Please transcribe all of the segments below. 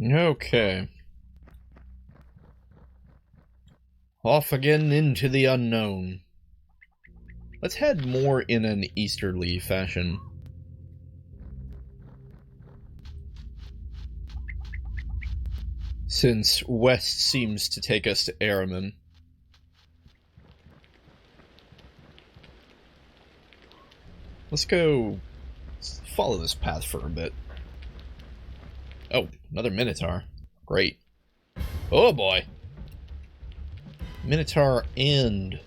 Okay. Off again into the unknown. Let's head more in an easterly fashion. Since west seems to take us to Araman. Let's follow this path for a bit. Oh, another Minotaur. Great. Oh boy. Minotaur and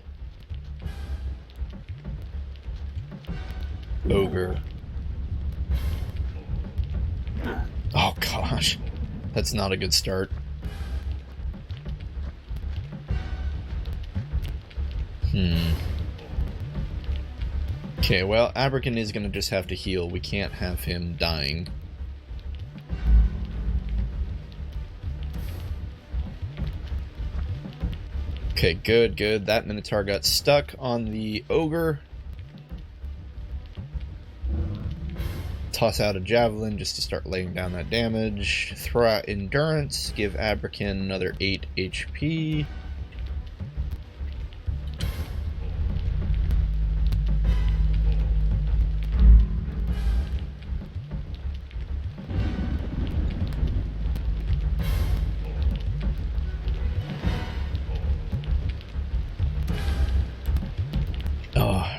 ogre. Oh gosh. That's not a good start. Okay, well, Abrakan is gonna just have to heal. We can't have him dying. Okay, good, good. That Minotaur got stuck on the ogre. Toss out a javelin just to start laying down that damage. Throw out endurance. Give Abrakan another 8 HP.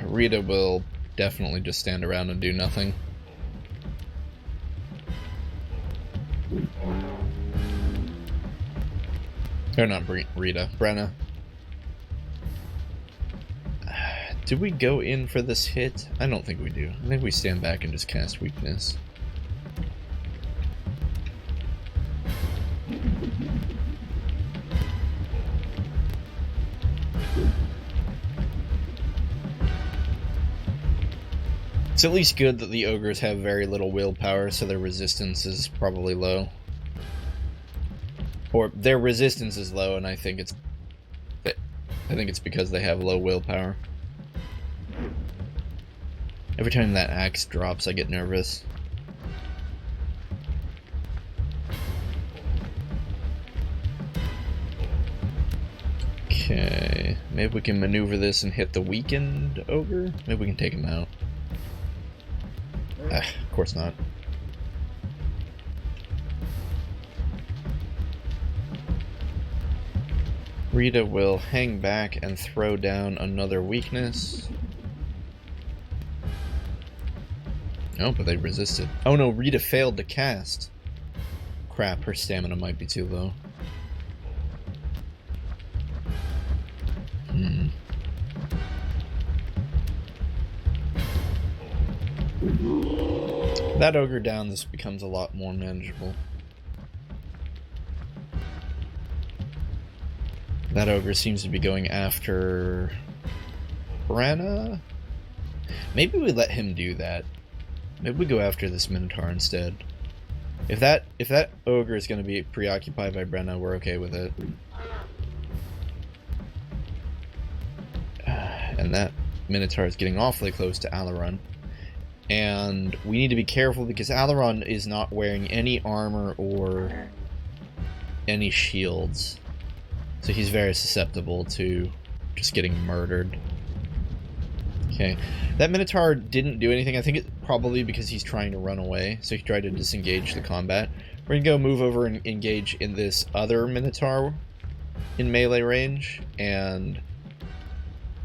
Rita will definitely just stand around and do nothing. Or not Rita, Brenna. Do we go in for this hit? I don't think we do. I think we stand back and just cast weakness. It's at least good that the ogres have very little willpower, so their resistance is probably low. Or their resistance is low, and I think it's because they have low willpower. Every time that axe drops, I get nervous. Okay, maybe we can maneuver this and hit the weakened ogre. Maybe we can take him out. Of course not. Rita will hang back and throw down another weakness. Oh, but they resisted. Oh no, Rita failed to cast. Crap, her stamina might be too low. That ogre down, this becomes a lot more manageable. That ogre seems to be going after Brenna. Maybe we let him do that. Maybe we go after this Minotaur instead. If that ogre is going to be preoccupied by Brenna, we're okay with it. And that Minotaur is getting awfully close to Alaron. And we need to be careful because Alaron is not wearing any armor or any shields. So he's very susceptible to just getting murdered. Okay. That Minotaur didn't do anything. I think it's probably because he's trying to run away. So he tried to disengage the combat. We're going to go move over and engage in this other Minotaur in melee range. And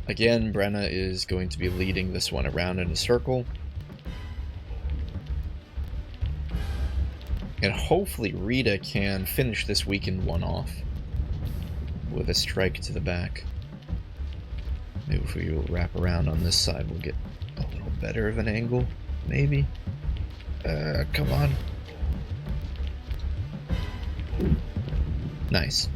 again, Brenna is going to be leading this one around in a circle. And hopefully Rita can finish this weakened one off with a strike to the back. Maybe if we wrap around on this side, we'll get a little better of an angle. Maybe. Come on. Nice.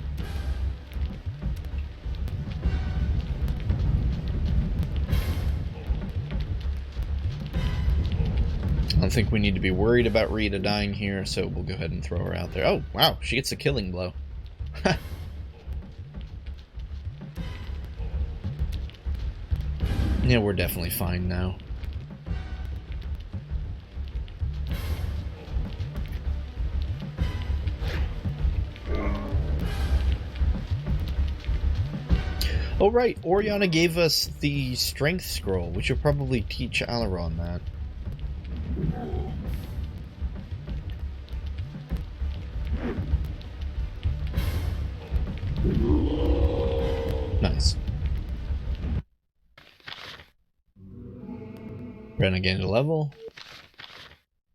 I don't think we need to be worried about Rita dying here, so we'll go ahead and throw her out there. Oh, wow, she gets a killing blow. Yeah, we're definitely fine now. Oh right, Oriana gave us the strength scroll. We should probably teach Alaron that. Nice. Brenna gained a level.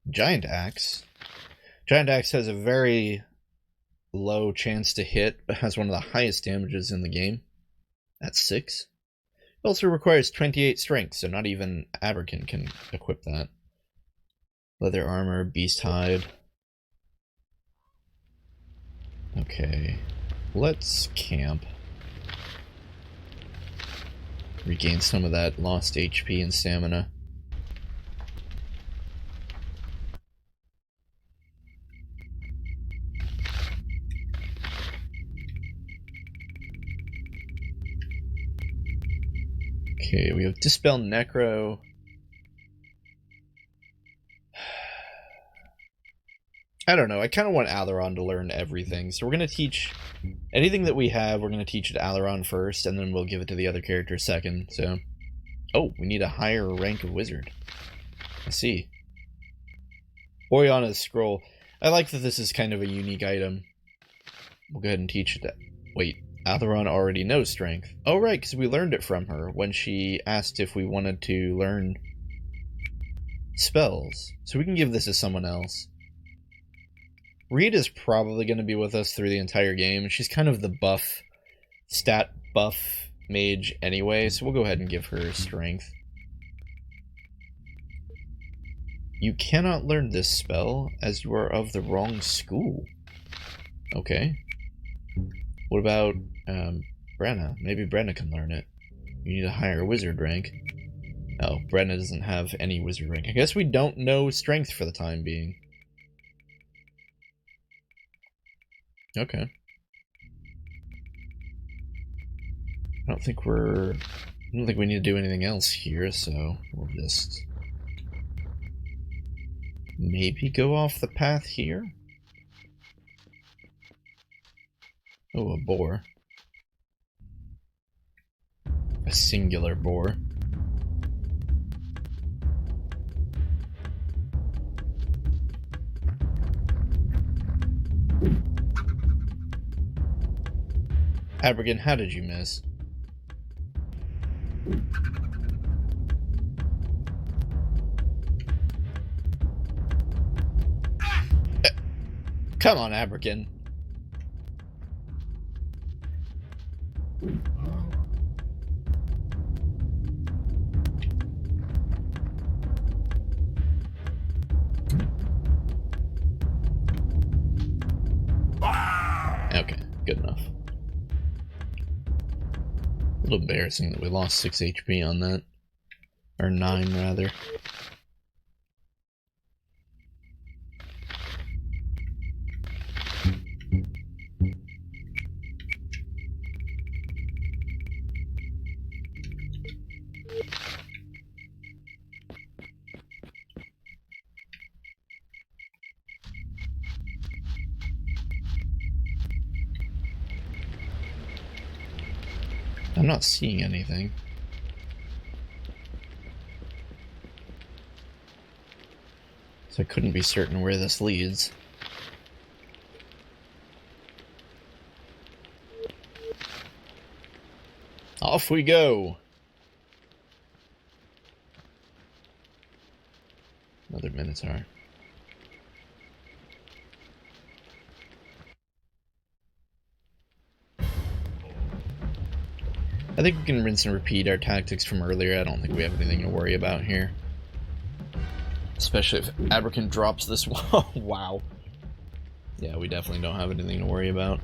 Giant Axe. Giant Axe has a very low chance to hit, but has one of the highest damages in the game. That's 6. It also requires 28 strength, so not even Aberkin can equip that. Leather armor, beast hide. Okay, let's camp. Regain some of that lost HP and stamina. Okay, we have Dispel Necro. I don't know, I kind of want Alaron to learn everything, so we're going to teach anything that we have, we're going to teach it to Alaron first, and then we'll give it to the other characters second, so... Oh, we need a higher rank of wizard. I see. Oriana's scroll. I like that this is kind of a unique item. We'll go ahead and teach it to... Wait, Alaron already knows strength. Oh right, because we learned it from her when she asked if we wanted to learn spells. So we can give this to someone else. Reed is probably going to be with us through the entire game. She's kind of the buff, stat buff mage anyway, so we'll go ahead and give her strength. You cannot learn this spell as you are of the wrong school. Okay. What about Brenna? Maybe Brenna can learn it. You need a higher wizard rank. Oh, Brenna doesn't have any wizard rank. I guess we don't know strength for the time being. Okay. I don't think we need to do anything else here, so we'll just maybe go off the path here. Oh, a boar. A singular boar. Aberkin, how did you miss? Come on, Aberkin. Okay, good enough. A little embarrassing that we lost 6 HP on that. Or 9, rather. I'm not seeing anything. So I couldn't be certain where this leads. Off we go! Another Minotaur. I think we can rinse and repeat our tactics from earlier. I don't think we have anything to worry about here. Especially if Aberkin drops this wall. Wow. Yeah, we definitely don't have anything to worry about.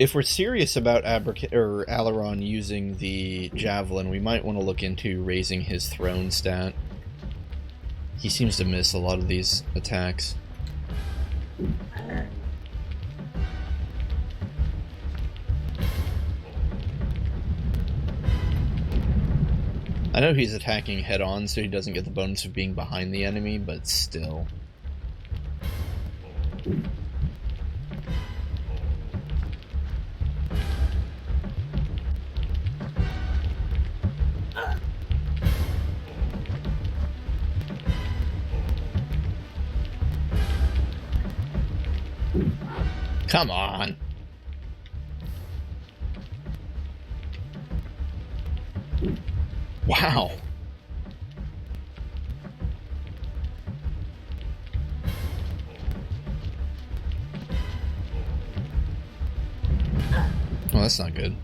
If we're serious about Alaron using the javelin, we might want to look into raising his throne stat. He seems to miss a lot of these attacks. I know he's attacking head-on, so he doesn't get the bonus of being behind the enemy, but still. Come on. Wow. Oh, that's not good.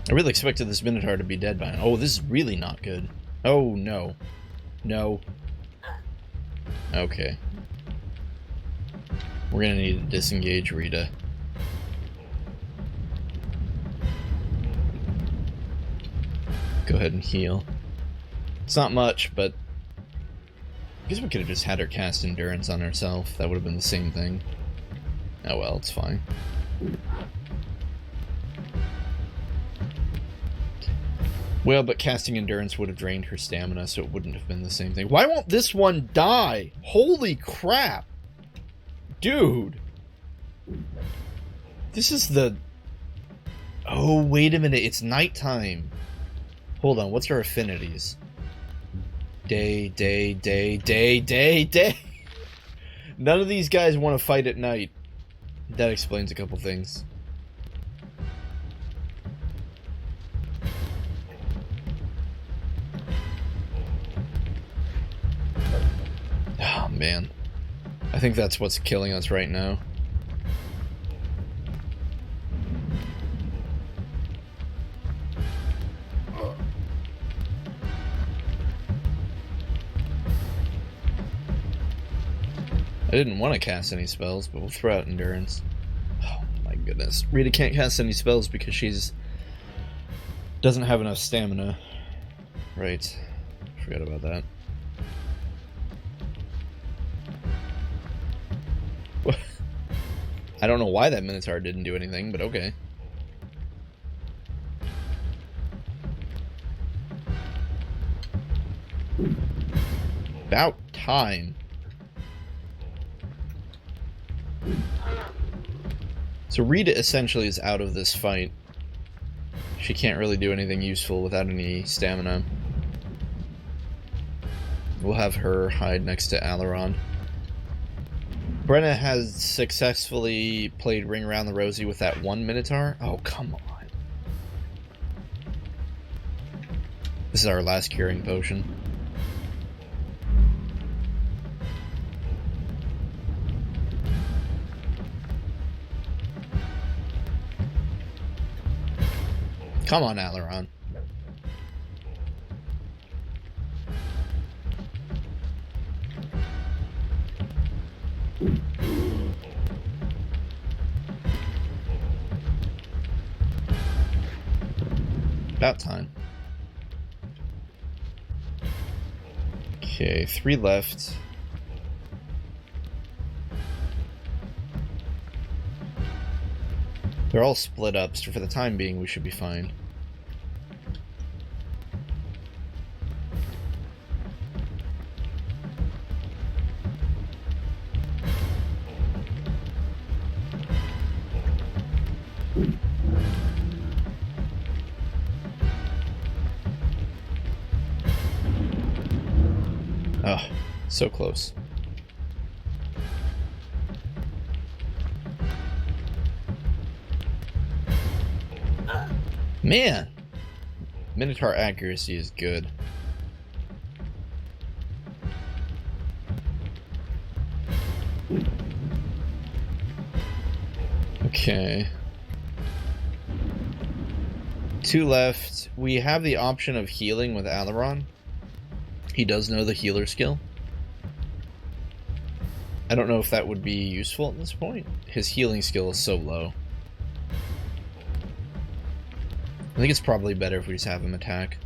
I really expected this Minotaur to be dead by now. Oh, this is really not good. Oh, no. No. Okay. We're gonna need to disengage Rita. Go ahead and heal. It's not much, but I guess we could have just had her cast Endurance on herself. That would have been the same thing. Oh well, it's fine. Well, but casting Endurance would have drained her stamina, so it wouldn't have been the same thing. Why won't this one die? Holy crap! Dude! This is the... Oh, wait a minute. It's nighttime. Hold on. What's our affinities? Day, day, day, day, day, day. None of these guys want to fight at night. That explains a couple things. Oh, man. I think that's what's killing us right now. I didn't want to cast any spells, but we'll throw out Endurance. Oh my goodness. Rita can't cast any spells because she's... doesn't have enough stamina. Right. Forgot about that. I don't know why that Minotaur didn't do anything, but okay. About time. So Rita essentially is out of this fight. She can't really do anything useful without any stamina. We'll have her hide next to Alaron. Brenna has successfully played Ring Around the Rosie with that one Minotaur. Oh, come on. This is our last curing potion. Come on, Alaron. About time. Okay, 3 left. They're all split up, so for the time being we should be fine. Oh, so close. Man! Minotaur accuracy is good. Okay. 2 left. We have the option of healing with Alaron. He does know the healer skill. I don't know if that would be useful at this point. His healing skill is so low. I think it's probably better if we just have him attack.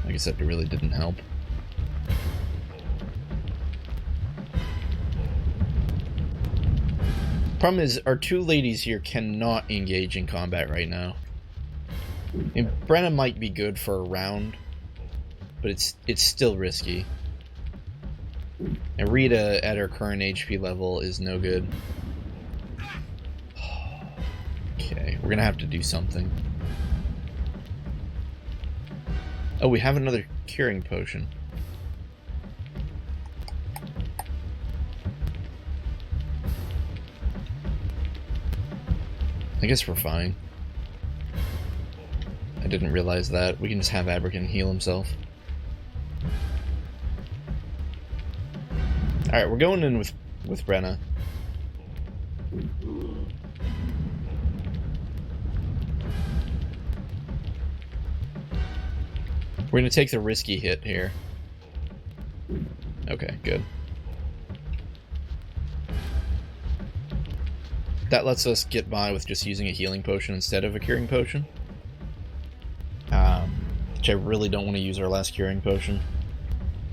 Like I said, it really didn't help. Problem is, our 2 ladies here cannot engage in combat right now. And Brenna might be good for a round, but it's still risky. And Rita at her current HP level is no good. Okay, we're gonna have to do something. Oh, we have another curing potion. I guess we're fine. I didn't realize that. We can just have Abrakan heal himself. Alright, we're going in with Brenna. We're gonna take the risky hit here. Okay, good. That lets us get by with just using a healing potion instead of a curing potion. Which I really don't want to use our last curing potion.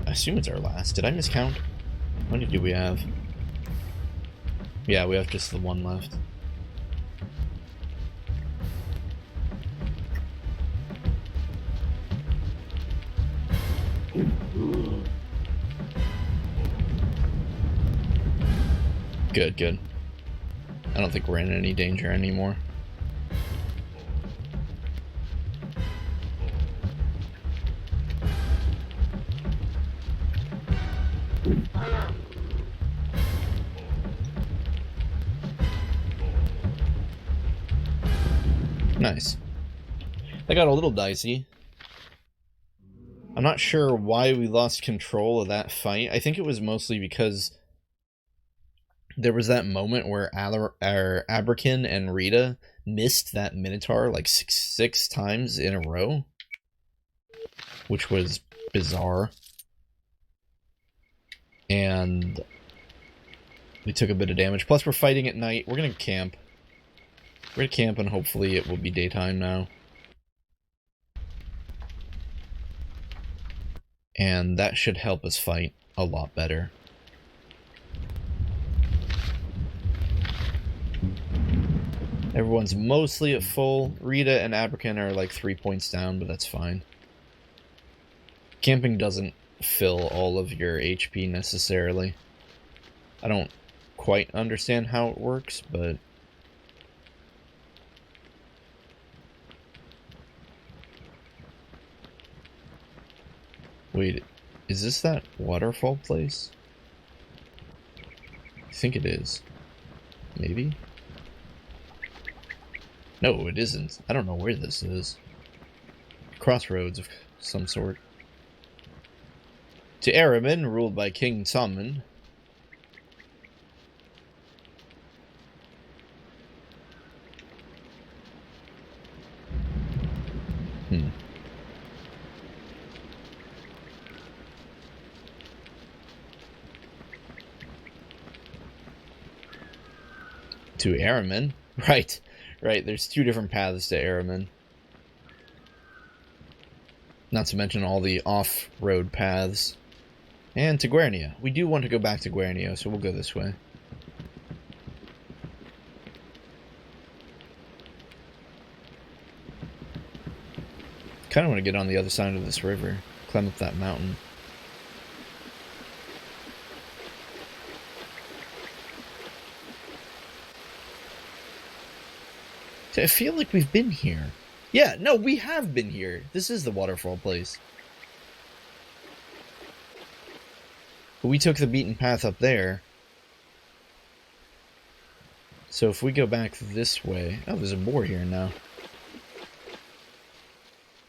I assume it's our last. Did I miscount? How many do we have? Yeah, we have just the one left. Good, good. I don't think we're in any danger anymore. Nice. That got a little dicey. I'm not sure why we lost control of that fight. I think it was mostly because there was that moment where Abrakan and Rita missed that Minotaur like six times in a row, which was bizarre. And we took a bit of damage. Plus, we're fighting at night. We're gonna camp. We're gonna camp, and hopefully it will be daytime now. And that should help us fight a lot better. Everyone's mostly at full. Rita and Abrakan are like 3 points down, but that's fine. Camping doesn't fill all of your HP necessarily. I don't quite understand how it works, but... Wait, is this that waterfall place? I think it is. Maybe? No, it isn't. I don't know where this is. Crossroads of some sort. To Araman, ruled by King Tommen. To Araman? Right. Right, there's two different paths to Araman. Not to mention all the off-road paths. And to Guernia. We do want to go back to Guernia, so we'll go this way. Kind of want to get on the other side of this river. Climb up that mountain. I feel like we've been here. Yeah, no, we have been here. This is the waterfall place. But we took the beaten path up there. So if we go back this way... Oh, there's a boar here now.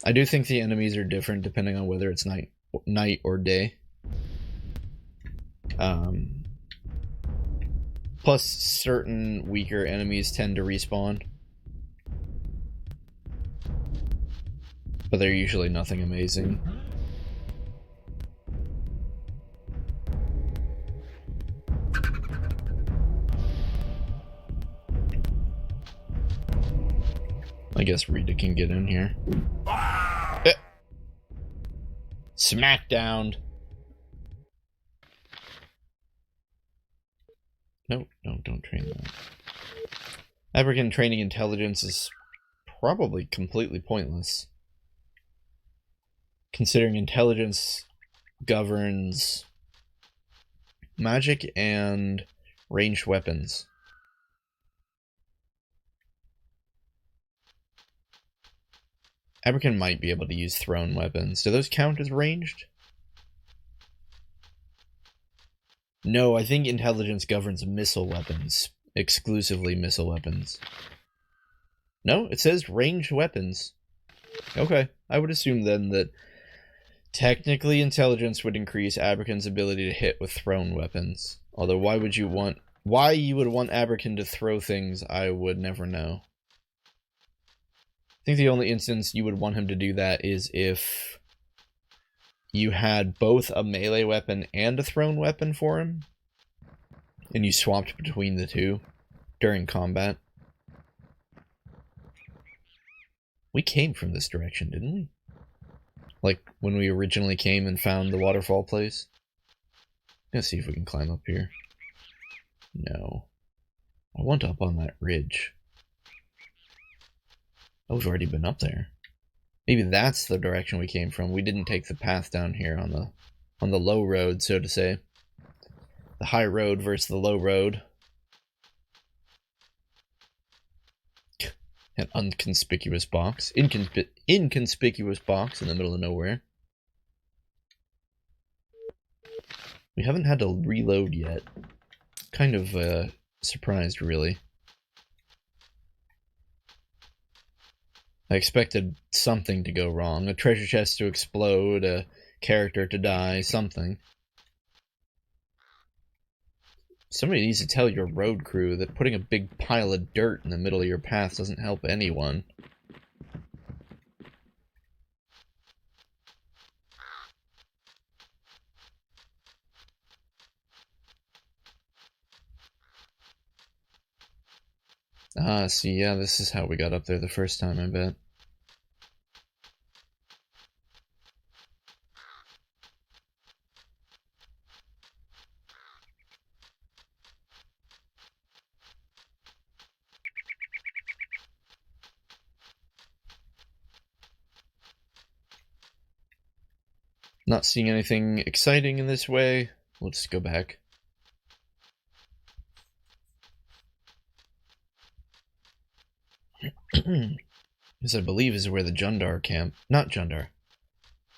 I do think the enemies are different depending on whether it's night or day. Plus, certain weaker enemies tend to respawn. But they're usually nothing amazing. I guess Rita can get in here. Smackdown. No, don't train that. Abrakan training intelligence is probably completely pointless, considering intelligence governs magic and ranged weapons. Aberkin might be able to use thrown weapons. Do those count as ranged? No, I think intelligence governs missile weapons. Exclusively missile weapons. No, it says ranged weapons. Okay, I would assume then that technically intelligence would increase Aberkin's ability to hit with thrown weapons. Although why you would want Aberkin to throw things, I would never know. I think the only instance you would want him to do that is if you had both a melee weapon and a thrown weapon for him, and you swapped between the two during combat. We came from this direction, didn't we? Like, when we originally came and found the waterfall place? Let's see if we can climb up here. No. I want up on that ridge. Oh, we've already been up there. Maybe that's the direction we came from. We didn't take the path down here on the low road, so to say. The high road versus the low road. An inconspicuous box. Inconspicuous box in the middle of nowhere. We haven't had to reload yet. Kind of surprised, really. I expected something to go wrong. A treasure chest to explode, a character to die, something. Somebody needs to tell your road crew that putting a big pile of dirt in the middle of your path doesn't help anyone. Ah, see, yeah, this is how we got up there the first time, I bet. Not seeing anything exciting in this way. We'll just go back. This, I believe, is where the Jundar camp... Not Jundar.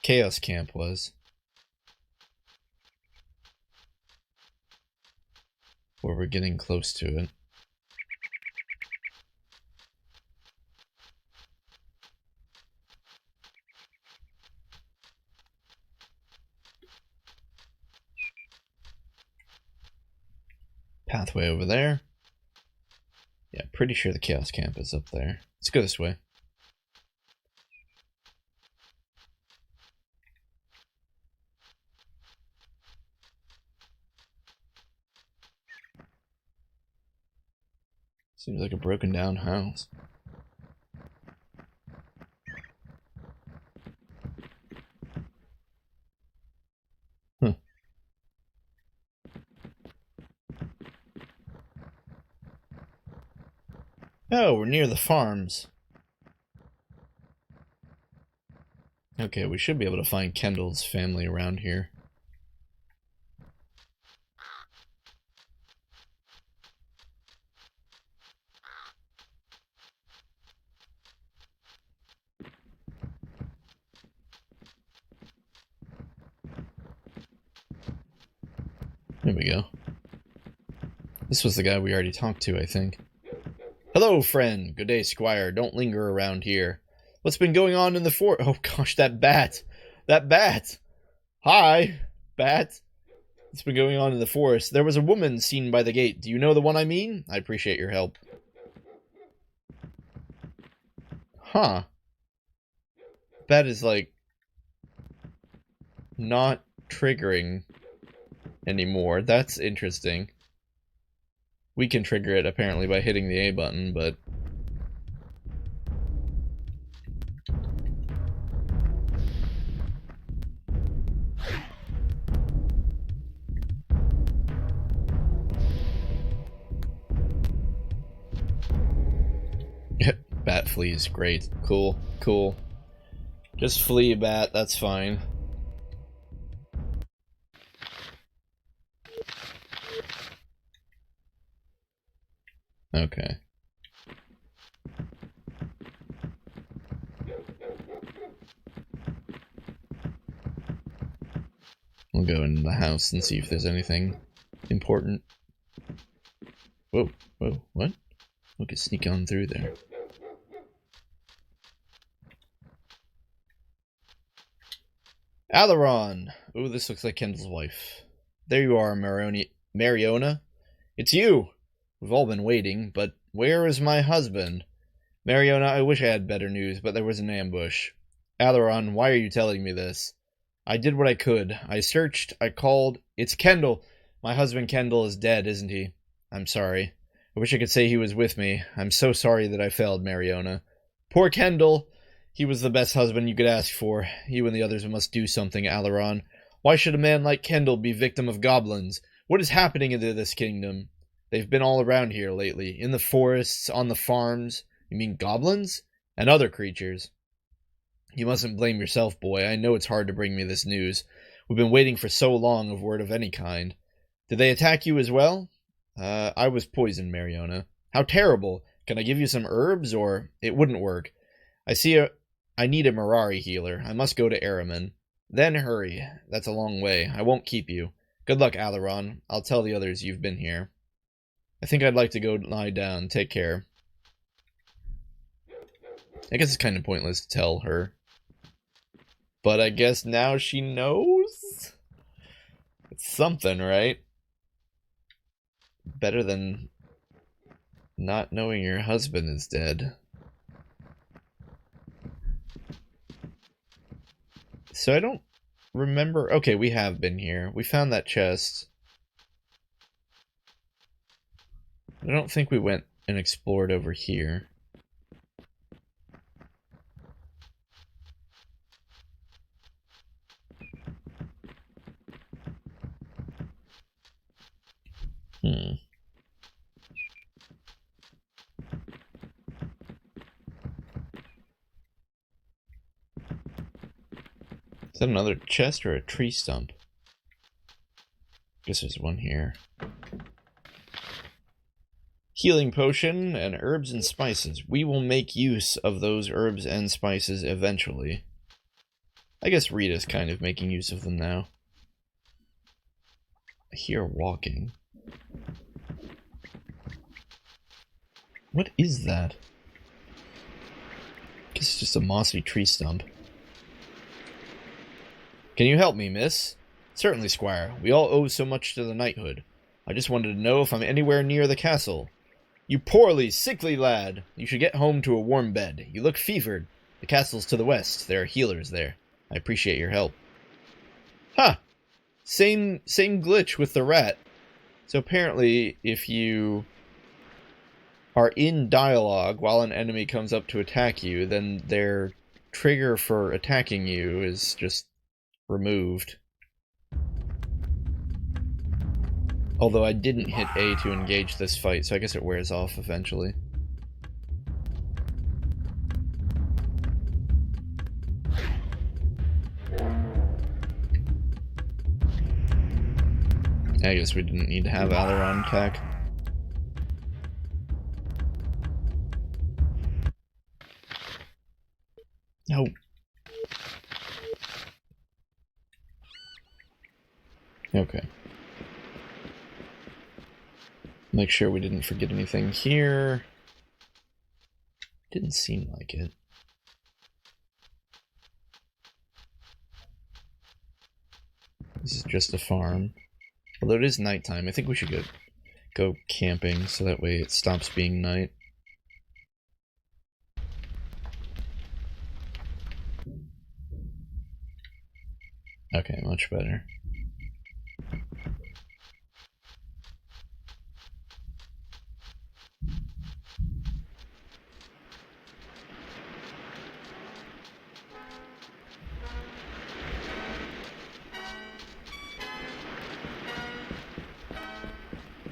Chaos camp was. Or we're getting close to it. Pathway over there. Yeah, pretty sure the Chaos Camp is up there. Let's go this way. Seems like a broken down house. Huh. Oh, we're near the farms. Okay, we should be able to find Kendall's family around here. There we go. This was the guy we already talked to, I think. Hello, friend. Good day, squire. Don't linger around here. What's been going on in the fort? Oh gosh, that bat. That bat. Hi, bat. What's been going on in the forest? There was a woman seen by the gate. Do you know the one I mean? I appreciate your help. Huh. Bat is like not triggering anymore. That's interesting. We can trigger it apparently by hitting the A button, but bat flees. Great. Cool. Cool. Just flee, bat. That's fine. Okay. We'll go into the house and see if there's anything important. Whoa, whoa, what? We could sneak on through there. Alaron! Ooh, this looks like Kendall's wife. There you are, Mariona. It's you! We've all been waiting, but where is my husband? Mariona, I wish I had better news, but there was an ambush. Alaron, why are you telling me this? I did what I could. I searched, I called. It's Kendall! My husband Kendall is dead, isn't he? I'm sorry. I wish I could say he was with me. I'm so sorry that I failed, Mariona. Poor Kendall! He was the best husband you could ask for. You and the others must do something, Alaron. Why should a man like Kendall be victim of goblins? What is happening in this kingdom? They've been all around here lately. In the forests, on the farms. You mean goblins? And other creatures. You mustn't blame yourself, boy. I know it's hard to bring me this news. We've been waiting for so long of word of any kind. Did they attack you as well? I was poisoned, Mariona. How terrible. Can I give you some herbs, or it wouldn't work? I need a Mirari healer. I must go to Araman. Then hurry. That's a long way. I won't keep you. Good luck, Alaron. I'll tell the others you've been here. I think I'd like to go lie down. Take care. I guess it's kind of pointless to tell her. But I guess now she knows? It's something, right? Better than not knowing your husband is dead. So I don't remember... Okay, we have been here. We found that chest. I don't think we went and explored over here. Is that another chest or a tree stump? Guess there's one here. Healing potion and herbs and spices. We will make use of those herbs and spices eventually. I guess Rita's kind of making use of them now. I hear walking. What is that? I guess it's just a mossy tree stump. Can you help me, miss? Certainly, squire. We all owe so much to the knighthood. I just wanted to know if I'm anywhere near the castle. You poorly, sickly lad. You should get home to a warm bed. You look fevered. The castle's to the west. There are healers there. I appreciate your help. Ha! Same glitch with the rat. So apparently, if you are in dialogue while an enemy comes up to attack you, then their trigger for attacking you is just removed. Although I didn't hit A to engage this fight, so I guess it wears off eventually. I guess we didn't need to have Alaron attack. No. Okay. Make sure we didn't forget anything here. Didn't seem like it. This is just a farm. Although it is nighttime, I think we should go camping so that way it stops being night. Okay, much better.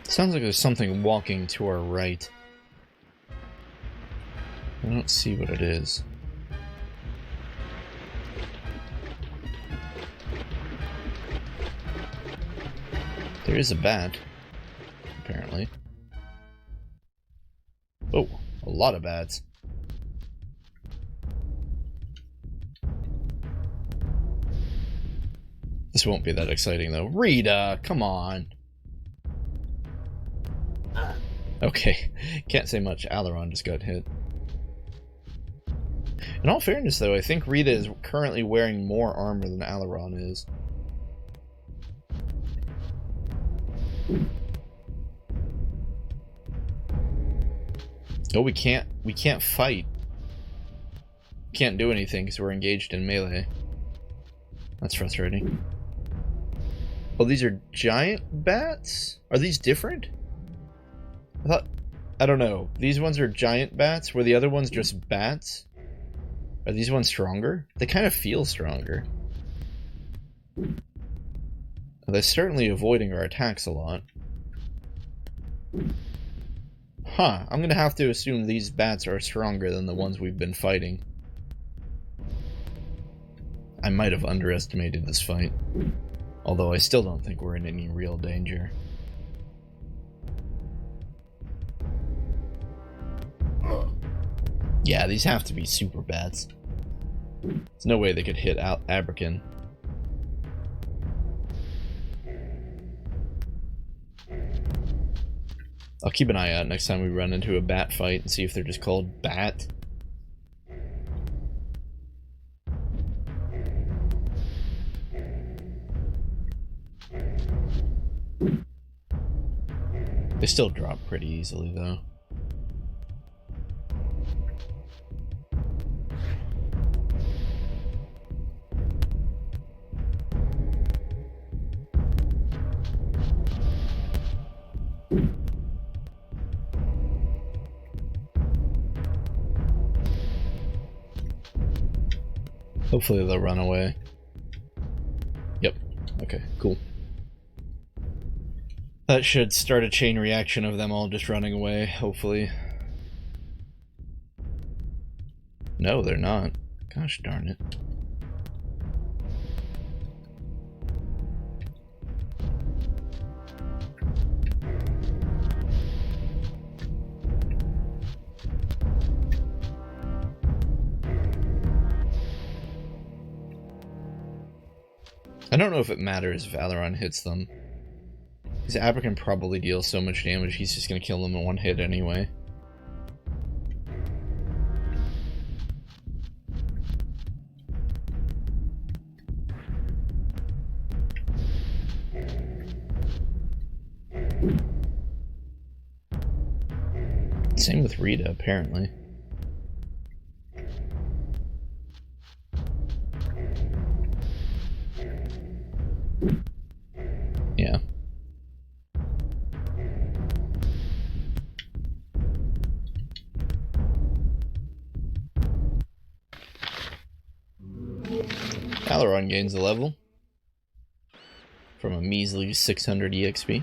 Sounds like there's something walking to our right. I don't don't see what it is. There is a bat, apparently. Oh, a lot of bats. This won't be that exciting, though. Rita, come on. Okay, can't say much. Alaron just got hit. In all fairness, though, I think Rita is currently wearing more armor than Alaron is. Oh, we can't fight. Can't do anything because we're engaged in melee. That's frustrating. Oh, these are giant bats? Are these different? I don't know. These ones are giant bats, were the other ones just bats? Are these ones stronger? They kind of feel stronger. They're certainly avoiding our attacks a lot. Huh, I'm gonna have to assume these bats are stronger than the ones we've been fighting. I might have underestimated this fight. Although I still don't think we're in any real danger. Yeah, these have to be super bats. There's no way they could hit out Abrakan. I'll keep an eye out next time we run into a bat fight and see if they're just called bat. They still drop pretty easily, though. Hopefully they'll run away. Yep. Okay, cool. That should start a chain reaction of them all just running away, hopefully. No, they're not. Gosh darn it. I don't know if it matters if Alaron hits them. Because Abrakan probably deals so much damage, he's just gonna kill them in one hit anyway. Same with Rita, apparently. Yeah. Alaron gains a level from a measly 600 EXP.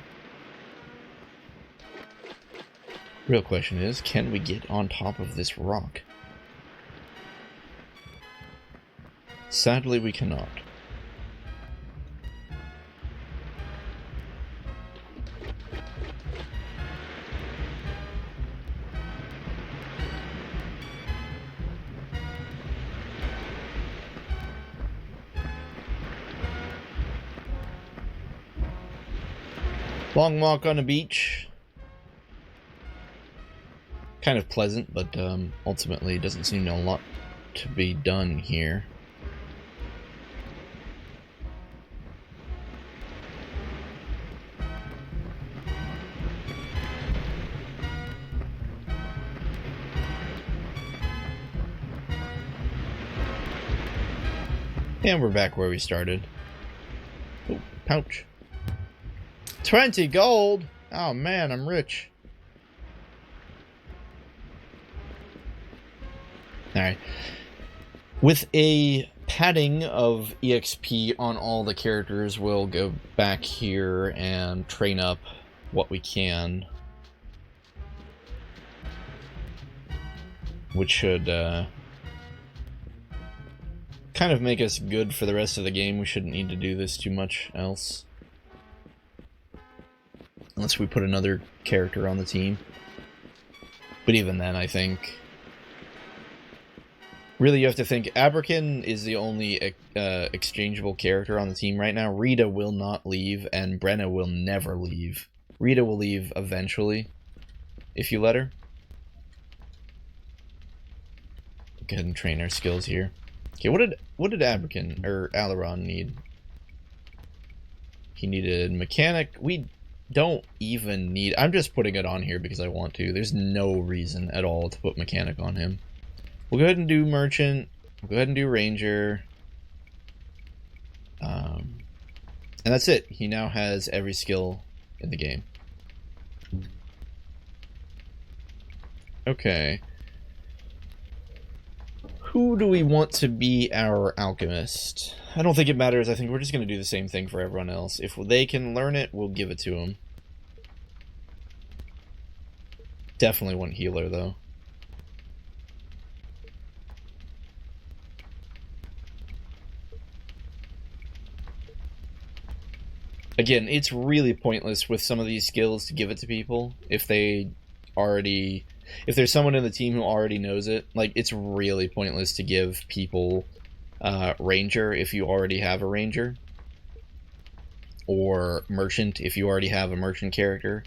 Real question is, can we get on top of this rock? Sadly, we cannot. Long walk on the beach. Kind of pleasant, but ultimately doesn't seem a lot to be done here. And we're back where we started. Oh, pouch. 20 gold! Oh man, I'm rich. Alright. With a padding of EXP on all the characters, we'll go back here and train up what we can. which should kind of make us good for the rest of the game. We shouldn't need to do this too much else. Unless we put another character on the team. But even then, I think... Really, you have to think, Abrakan is the only exchangeable character on the team right now. Rita will not leave, and Brenna will never leave. Rita will leave eventually, if you let her. Go ahead and train our skills here. Okay, what did Abrakan, or Alaron need? He needed mechanic. We don't even need... I'm just putting it on here because I want to. There's no reason at all to put mechanic on him. We'll go ahead and do merchant. We'll go ahead and do ranger. And that's it. He now has every skill in the game. Okay. Who do we want to be our alchemist? I don't think it matters. I think we're just going to do the same thing for everyone else. If they can learn it, we'll give it to them. Definitely want healer, though. Again, it's really pointless with some of these skills to give it to people if they already... If there's someone in the team who already knows it. Like, it's really pointless to give people ranger if you already have a ranger. Or merchant if you already have a merchant character.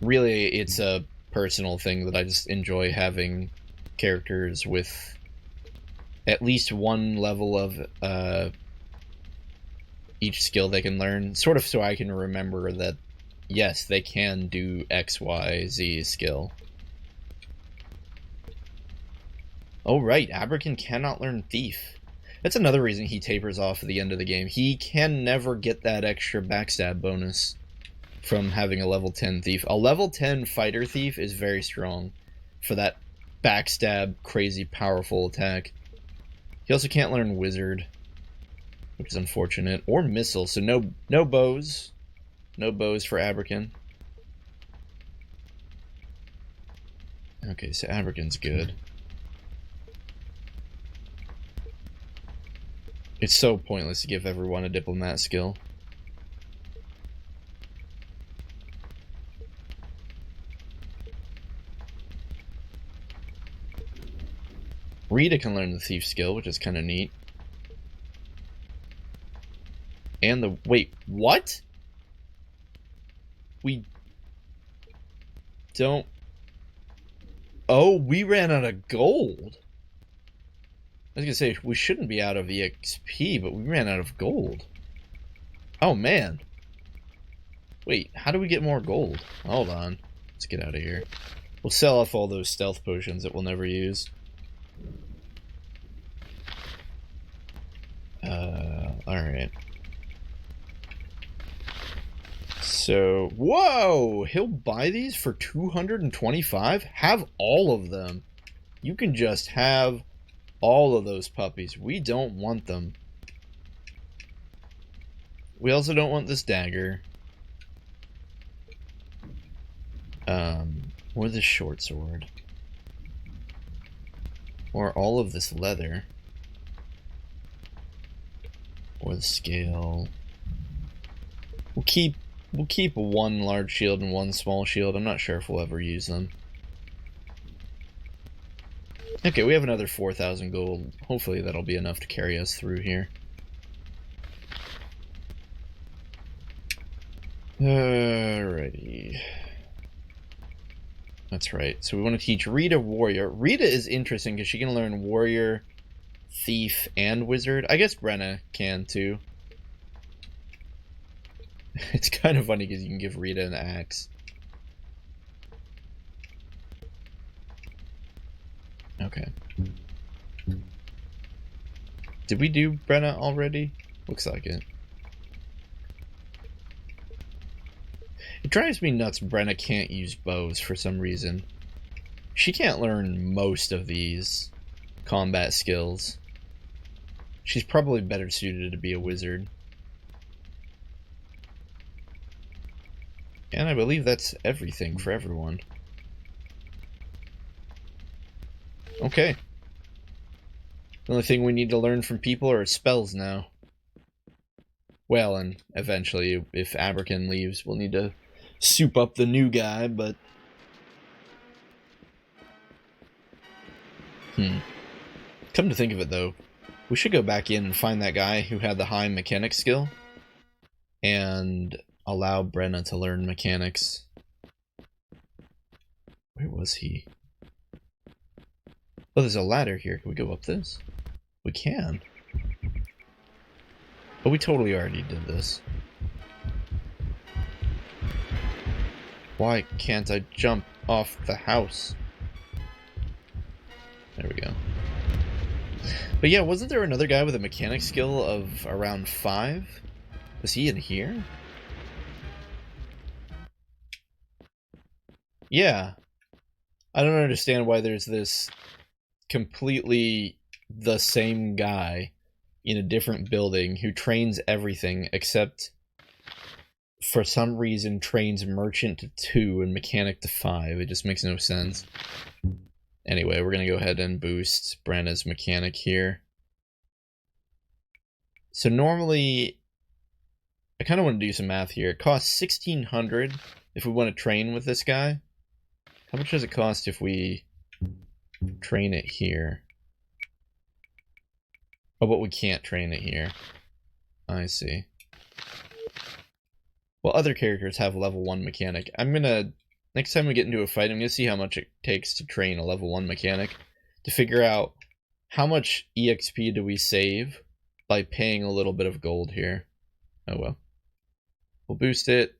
Really, it's a personal thing that I just enjoy having characters with at least one level of each skill they can learn, sort of so I can remember that, yes, they can do X, Y, Z skill. Oh, right, Abrakan cannot learn Thief. That's another reason he tapers off at the end of the game. He can never get that extra backstab bonus from having a level 10 Thief. A level 10 Fighter Thief is very strong for that backstab, crazy powerful attack. He also can't learn Wizard, which is unfortunate, or Missile, so no bows. No bows for Abrakan. Okay, so Abrakan's good. It's so pointless to give everyone a diplomat skill. Rita can learn the thief skill, which is kind of neat. And the... Wait, what? We don't... Oh, we ran out of gold. I was gonna say, we shouldn't be out of EXP, but we ran out of gold. Oh, man. Wait, how do we get more gold? Hold on. Let's get out of here. We'll sell off all those stealth potions that we'll never use. Alright. So, whoa! He'll buy these for 225? Have all of them. You can just have all of those puppies. We don't want them. We also don't want this dagger. Or this short sword. Or all of this leather. Or the scale. We'll keep one large shield and one small shield. I'm not sure if we'll ever use them. Okay, we have another 4,000 gold. Hopefully that'll be enough to carry us through here. Alrighty. That's right. So we want to teach Rita Warrior. Rita is interesting because she can learn Warrior, Thief, and Wizard. I guess Brenna can too. It's kind of funny because you can give Rita an axe. Okay. Did we do Brenna already? Looks like it. It drives me nuts Brenna can't use bows for some reason. She can't learn most of these combat skills. She's probably better suited to be a wizard. And I believe that's everything for everyone. Okay. The only thing we need to learn from people are spells now. Well, and eventually, if Aberkin leaves, we'll need to soup up the new guy, but... Come to think of it, though, we should go back in and find that guy who had the high mechanic skill and allow Brenna to learn mechanics. Where was he? Oh, there's a ladder here. Can we go up this? We can. But we totally already did this. Why can't I jump off the house? There we go. But yeah, wasn't there another guy with a mechanic skill of around 5? Was he in here? Yeah. I don't understand why there's this completely the same guy in a different building who trains everything except for some reason trains merchant to 2 and mechanic to 5. It just makes no sense. Anyway, we're gonna go ahead and boost Brenna's mechanic here. So normally, I kind of want to do some math here. It costs 1,600 if we want to train with this guy. How much does it cost if we train it here? Oh, but we can't train it here. I see. Well, other characters have level 1 mechanic. I'm gonna... Next time we get into a fight, I'm gonna see how much it takes to train a level 1 mechanic. To figure out how much EXP do we save by paying a little bit of gold here. Oh well. We'll boost it.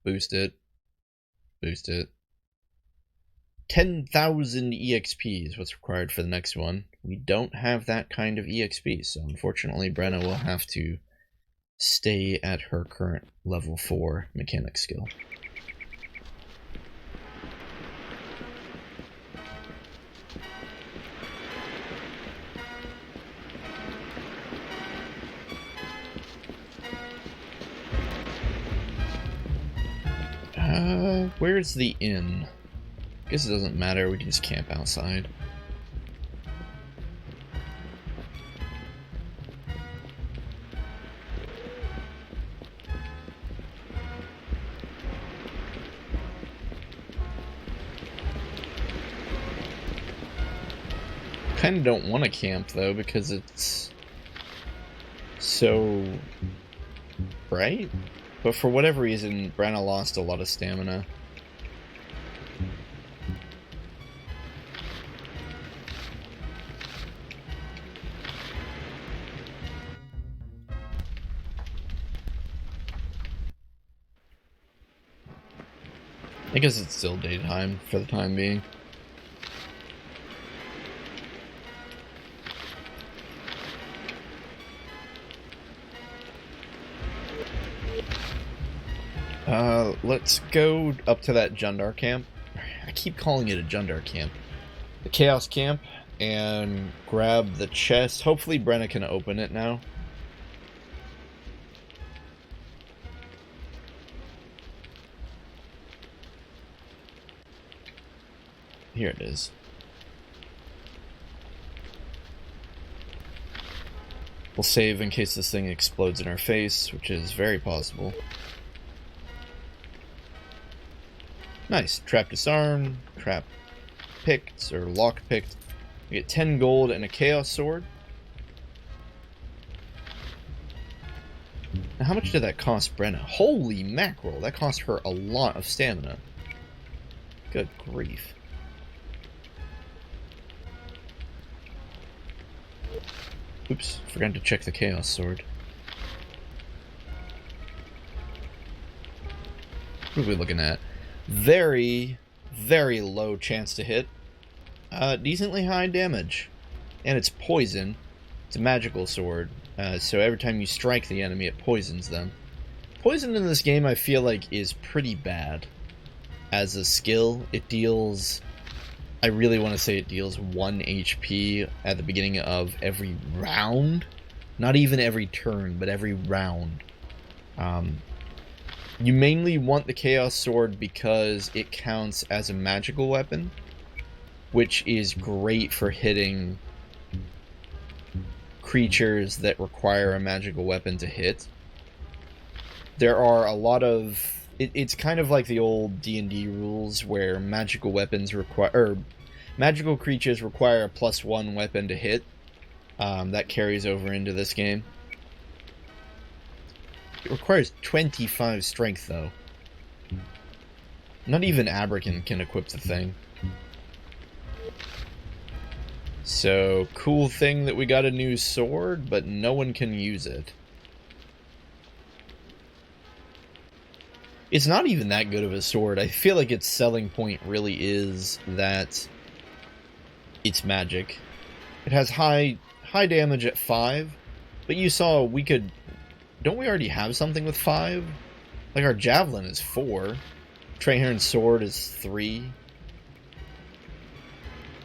Boost it. Boost it. 10,000 EXP is what's required for the next one. We don't have that kind of EXP, so unfortunately Brenna will have to stay at her current level 4 mechanic skill. Where's the inn? Guess it doesn't matter, we can just camp outside. Kinda don't want to camp though because it's so bright, but for whatever reason Brenna lost a lot of stamina. I guess it's still daytime for the time being. Let's go up to that Jundar camp. I keep calling it a Jundar camp. The Chaos camp, and grab the chest. Hopefully Brenna can open it now. Here it is. We'll save in case this thing explodes in our face, which is very possible. Nice. Trap disarmed, trap picked, or lock picked. We get 10 gold and a chaos sword. Now how much did that cost Brenna? Holy mackerel, that cost her a lot of stamina. Good grief. Oops, forgot to check the chaos sword. What are we looking at? Very, very low chance to hit. Decently high damage. And it's poison. It's a magical sword. So every time you strike the enemy, it poisons them. Poison in this game, I feel like, is pretty bad. As a skill, it deals... I really want to say it deals 1 HP at the beginning of every round. Not even every turn, but every round. You mainly want the Chaos Sword because it counts as a magical weapon, which is great for hitting creatures that require a magical weapon to hit. There are a lot of... It's kind of like the old D&D rules where magical weapons require... magical creatures require a +1 weapon to hit. That carries over into this game. It requires 25 strength, though. Not even Abrakan can equip the thing. So, cool thing that we got a new sword, but no one can use it. It's not even that good of a sword. I feel like its selling point really is that it's magic. It has high damage at 5, but you saw we could... Don't we already have something with 5? Like our javelin is 4. Trehorn's sword is 3.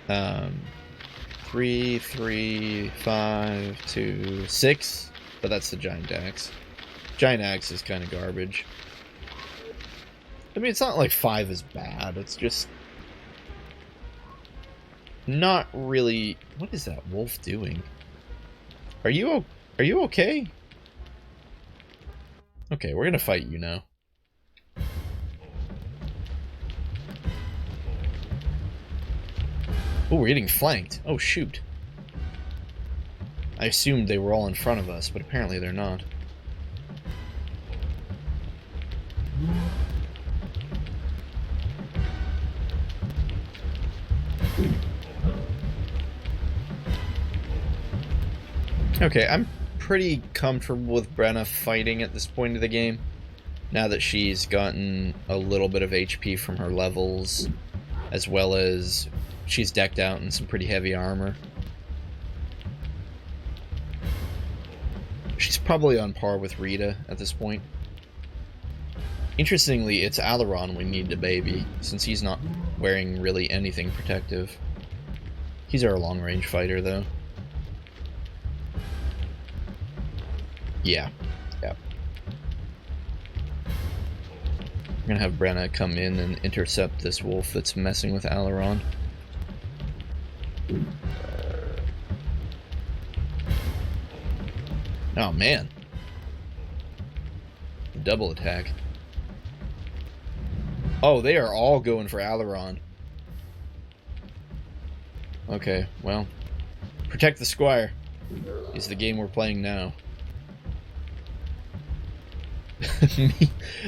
3, 3, 5, 2, 6. But that's the giant axe. Giant axe is kind of garbage. I mean, it's not like 5 is bad. It's just not really... What is that wolf doing? Are you okay? Okay, we're gonna fight you now. Oh, we're getting flanked. Oh, shoot. I assumed they were all in front of us, but apparently they're not. Okay, I'm pretty comfortable with Brenna fighting at this point of the game. Now that she's gotten a little bit of HP from her levels, as well as she's decked out in some pretty heavy armor. She's probably on par with Rita at this point. Interestingly, it's Alaron we need to baby, since he's not wearing really anything protective. He's our long-range fighter, though. Yeah. We're gonna have Brenna come in and intercept this wolf that's messing with Alaron. Oh, man. Double attack. Oh, they are all going for Alaron. Okay, well. Protect the squire is the game we're playing now.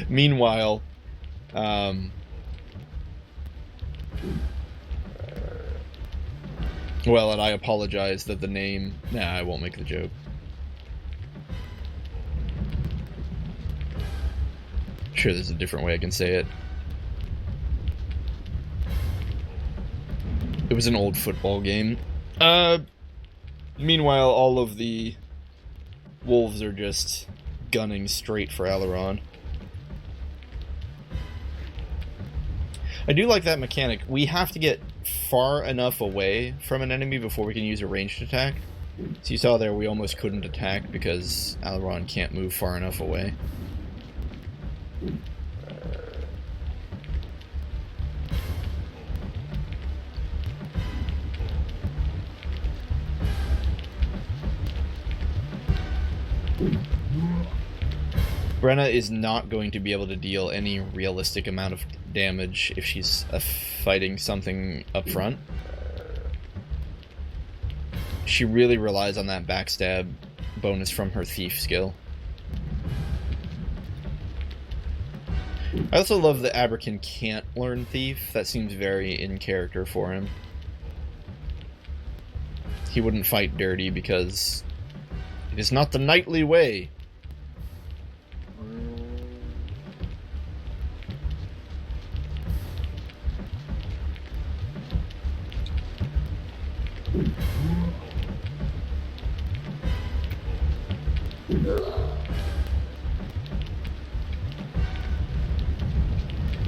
Meanwhile, well, and I apologize that the name... Nah, I won't make the joke. Sure, there's a different way I can say it. It was an old football game. Meanwhile, all of the wolves are just gunning straight for Alaron. I do like that mechanic. We have to get far enough away from an enemy before we can use a ranged attack. So you saw there we almost couldn't attack because Alaron can't move far enough away. Brenna is not going to be able to deal any realistic amount of damage if she's fighting something up front. She really relies on that backstab bonus from her thief skill. I also love that Abrakan can't learn thief. That seems very in character for him. He wouldn't fight dirty because it is not the knightly way.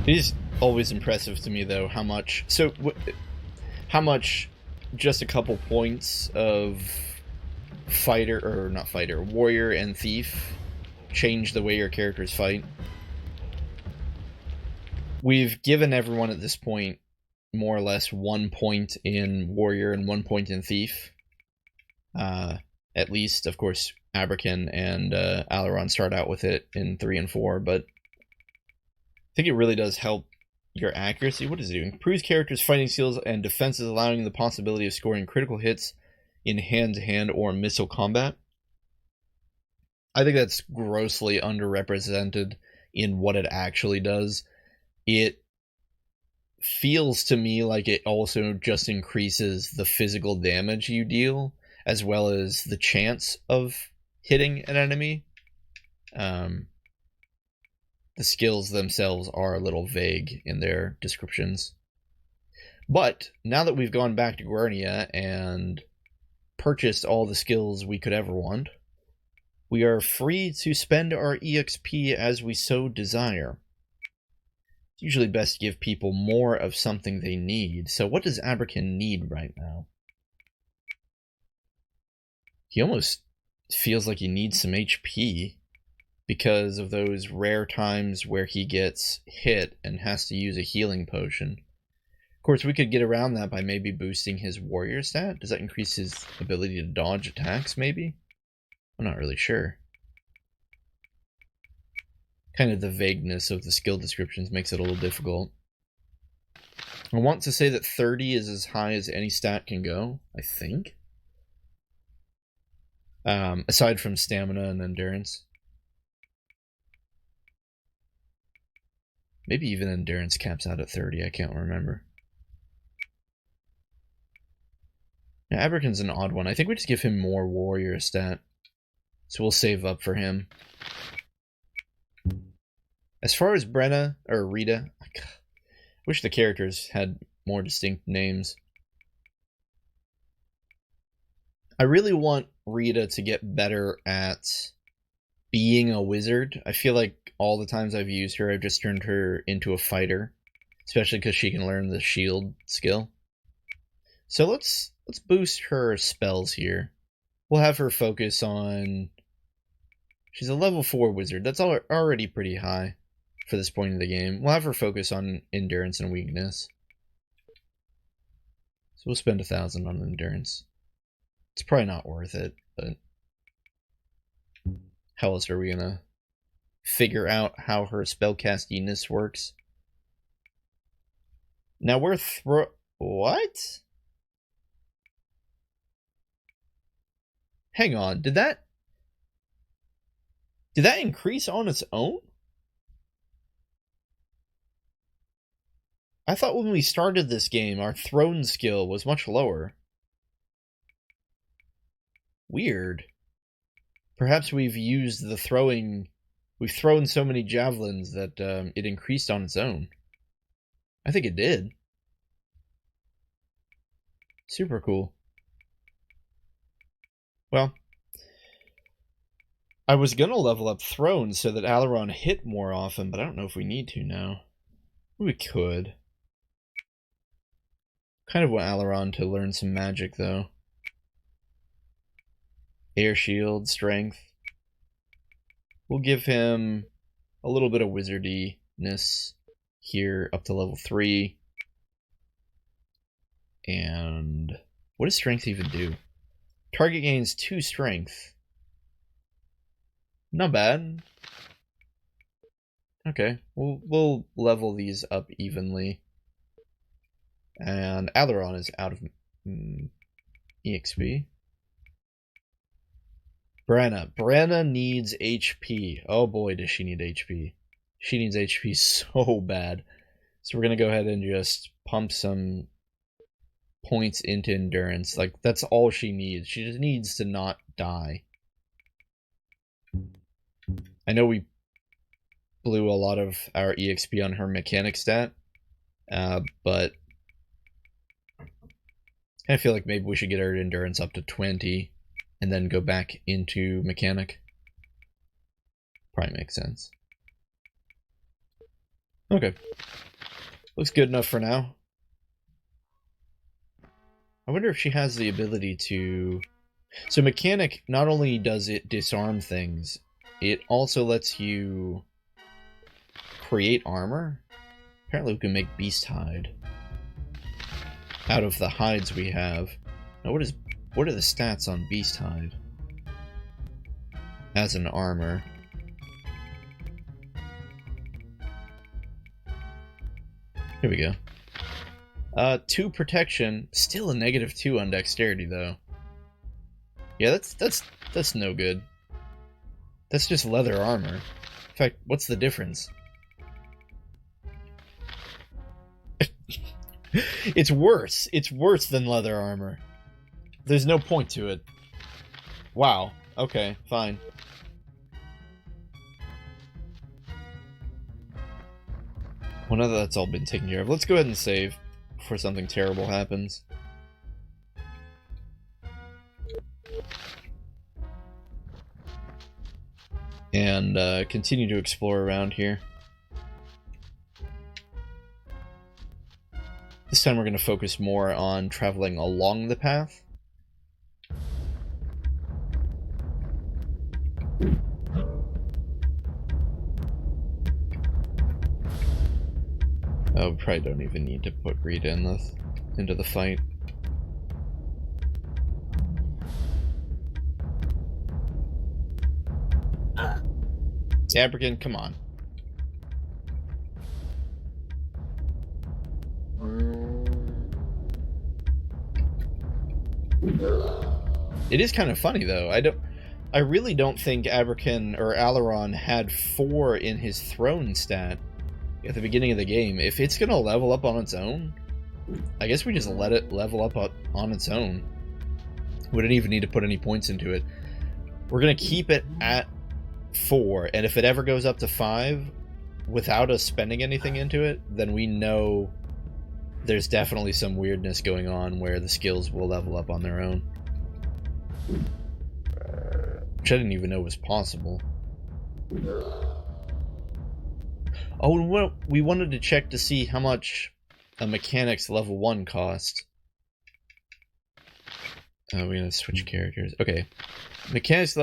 It is always impressive to me, though, how much... So, how much just a couple points of fighter, or not fighter, warrior and thief change the way your characters fight. We've given everyone at this point more or less 1 point in Warrior and 1 point in Thief. At least, of course, Abrakan and Alaron start out with it in 3 and 4, but I think it really does help your accuracy. What is it doing? Improves characters' fighting skills and defenses, allowing the possibility of scoring critical hits in hand-to-hand or missile combat. I think that's grossly underrepresented in what it actually does. It feels to me like it also just increases the physical damage you deal, as well as the chance of hitting an enemy. The skills themselves are a little vague in their descriptions. But now that we've gone back to Guernia and purchased all the skills we could ever want, we are free to spend our EXP as we so desire. It's usually best to give people more of something they need. So what does Abrakan need right now? He almost feels like he needs some HP because of those rare times where he gets hit and has to use a healing potion. Of course, we could get around that by maybe boosting his warrior stat. Does that increase his ability to dodge attacks, maybe? I'm not really sure. Kind of the vagueness of the skill descriptions makes it a little difficult. I want to say that 30 is as high as any stat can go, I think. Aside from stamina and endurance. Maybe even endurance caps out at 30, I can't remember. Now, Abrakan's an odd one. I think we just give him more warrior stat. So we'll save up for him. As far as Brenna, or Rita, I wish the characters had more distinct names. I really want Rita to get better at being a wizard. I feel like all the times I've used her, I've just turned her into a fighter. Especially because she can learn the shield skill. So let's boost her spells here. We'll have her focus on... She's a level 4 wizard. That's already pretty high for this point in the game. We'll have her focus on endurance and weakness. So we'll spend 1,000 on endurance. It's probably not worth it, but how else are we gonna figure out how her spellcastiness works? Now we're what? Hang on, did that increase on its own? I thought when we started this game, our thrown skill was much lower. Weird. Perhaps we've used the throwing... We've thrown so many javelins that it increased on its own. I think it did. Super cool. Well, I was gonna level up Throne so that Alaron hit more often, but I don't know if we need to now. We could. Kind of want Alaron to learn some magic, though. Air shield, strength. We'll give him a little bit of wizardiness here up to level 3. And what does strength even do? Target gains 2 strength. Not bad. Okay, we'll level these up evenly. And Alaron is out of EXP. Brenna needs HP. Oh boy, does she need HP. She needs HP so bad. So we're going to go ahead and just pump some points into endurance. Like, that's all she needs. She just needs to not die. I know we blew a lot of our EXP on her mechanic stat, but I feel like maybe we should get her endurance up to 20 and then go back into mechanic. Probably makes sense. Okay. Looks good enough for now. I wonder if she has the ability to... So mechanic, not only does it disarm things, it also lets you create armor. Apparently we can make beast hide out of the hides we have. Now what are the stats on beast hide as an armor? Here we go. 2 protection, still a -2 on dexterity though. Yeah, that's no good. That's just leather armor. In fact, what's the difference? It's worse. It's worse than leather armor. There's no point to it. Wow. Okay, fine. Well, now that that's all been taken care of, let's go ahead and save before something terrible happens. And continue to explore around here. This time we're going to focus more on traveling along the path. Oh, we probably don't even need to put Rita into the fight. Abrican, come on. It is kind of funny though. I really don't think Abrican or Alaron had 4 in his throne stat at the beginning of the game. If it's gonna level up on its own, I guess we just let it level up on its own. We didn't even need to put any points into it. We're gonna keep it at 4, and if it ever goes up to 5 without us spending anything into it, then we know there's definitely some weirdness going on where the skills will level up on their own. Which I didn't even know was possible. Oh, we wanted to check to see how much a mechanics level 1 cost. Oh, we're gonna switch characters. Okay. Mechanics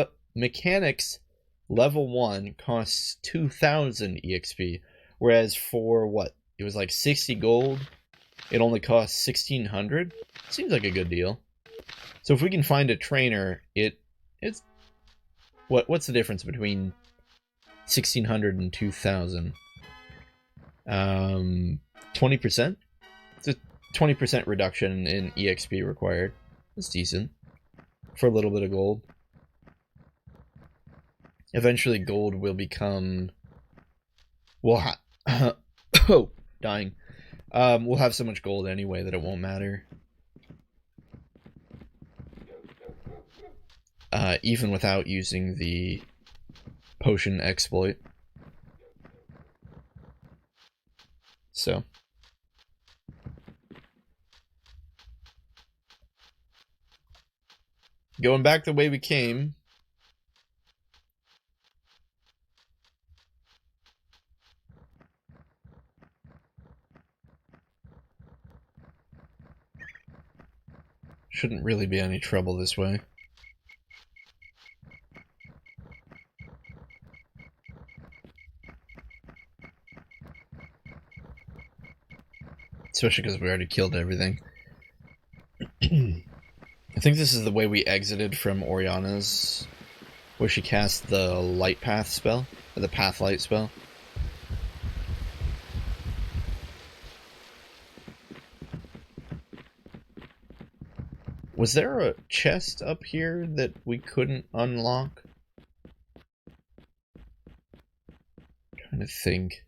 level 1 costs 2,000 EXP, whereas for what? It was like 60 gold. It only costs 1,600. Seems like a good deal. So if we can find a trainer, it's what's the difference between 1,600 and 2,000? 20%? It's a 20% reduction in EXP required. That's decent for a little bit of gold. Eventually gold will become... oh, dying. We'll have so much gold anyway that it won't matter. Even without using the potion exploit. So. Going back the way we came. Shouldn't really be any trouble this way. Especially because we already killed everything. I think this is the way we exited from Oriana's, where she cast the light path spell, or the path light spell. Was there a chest up here that we couldn't unlock? I'm trying to think.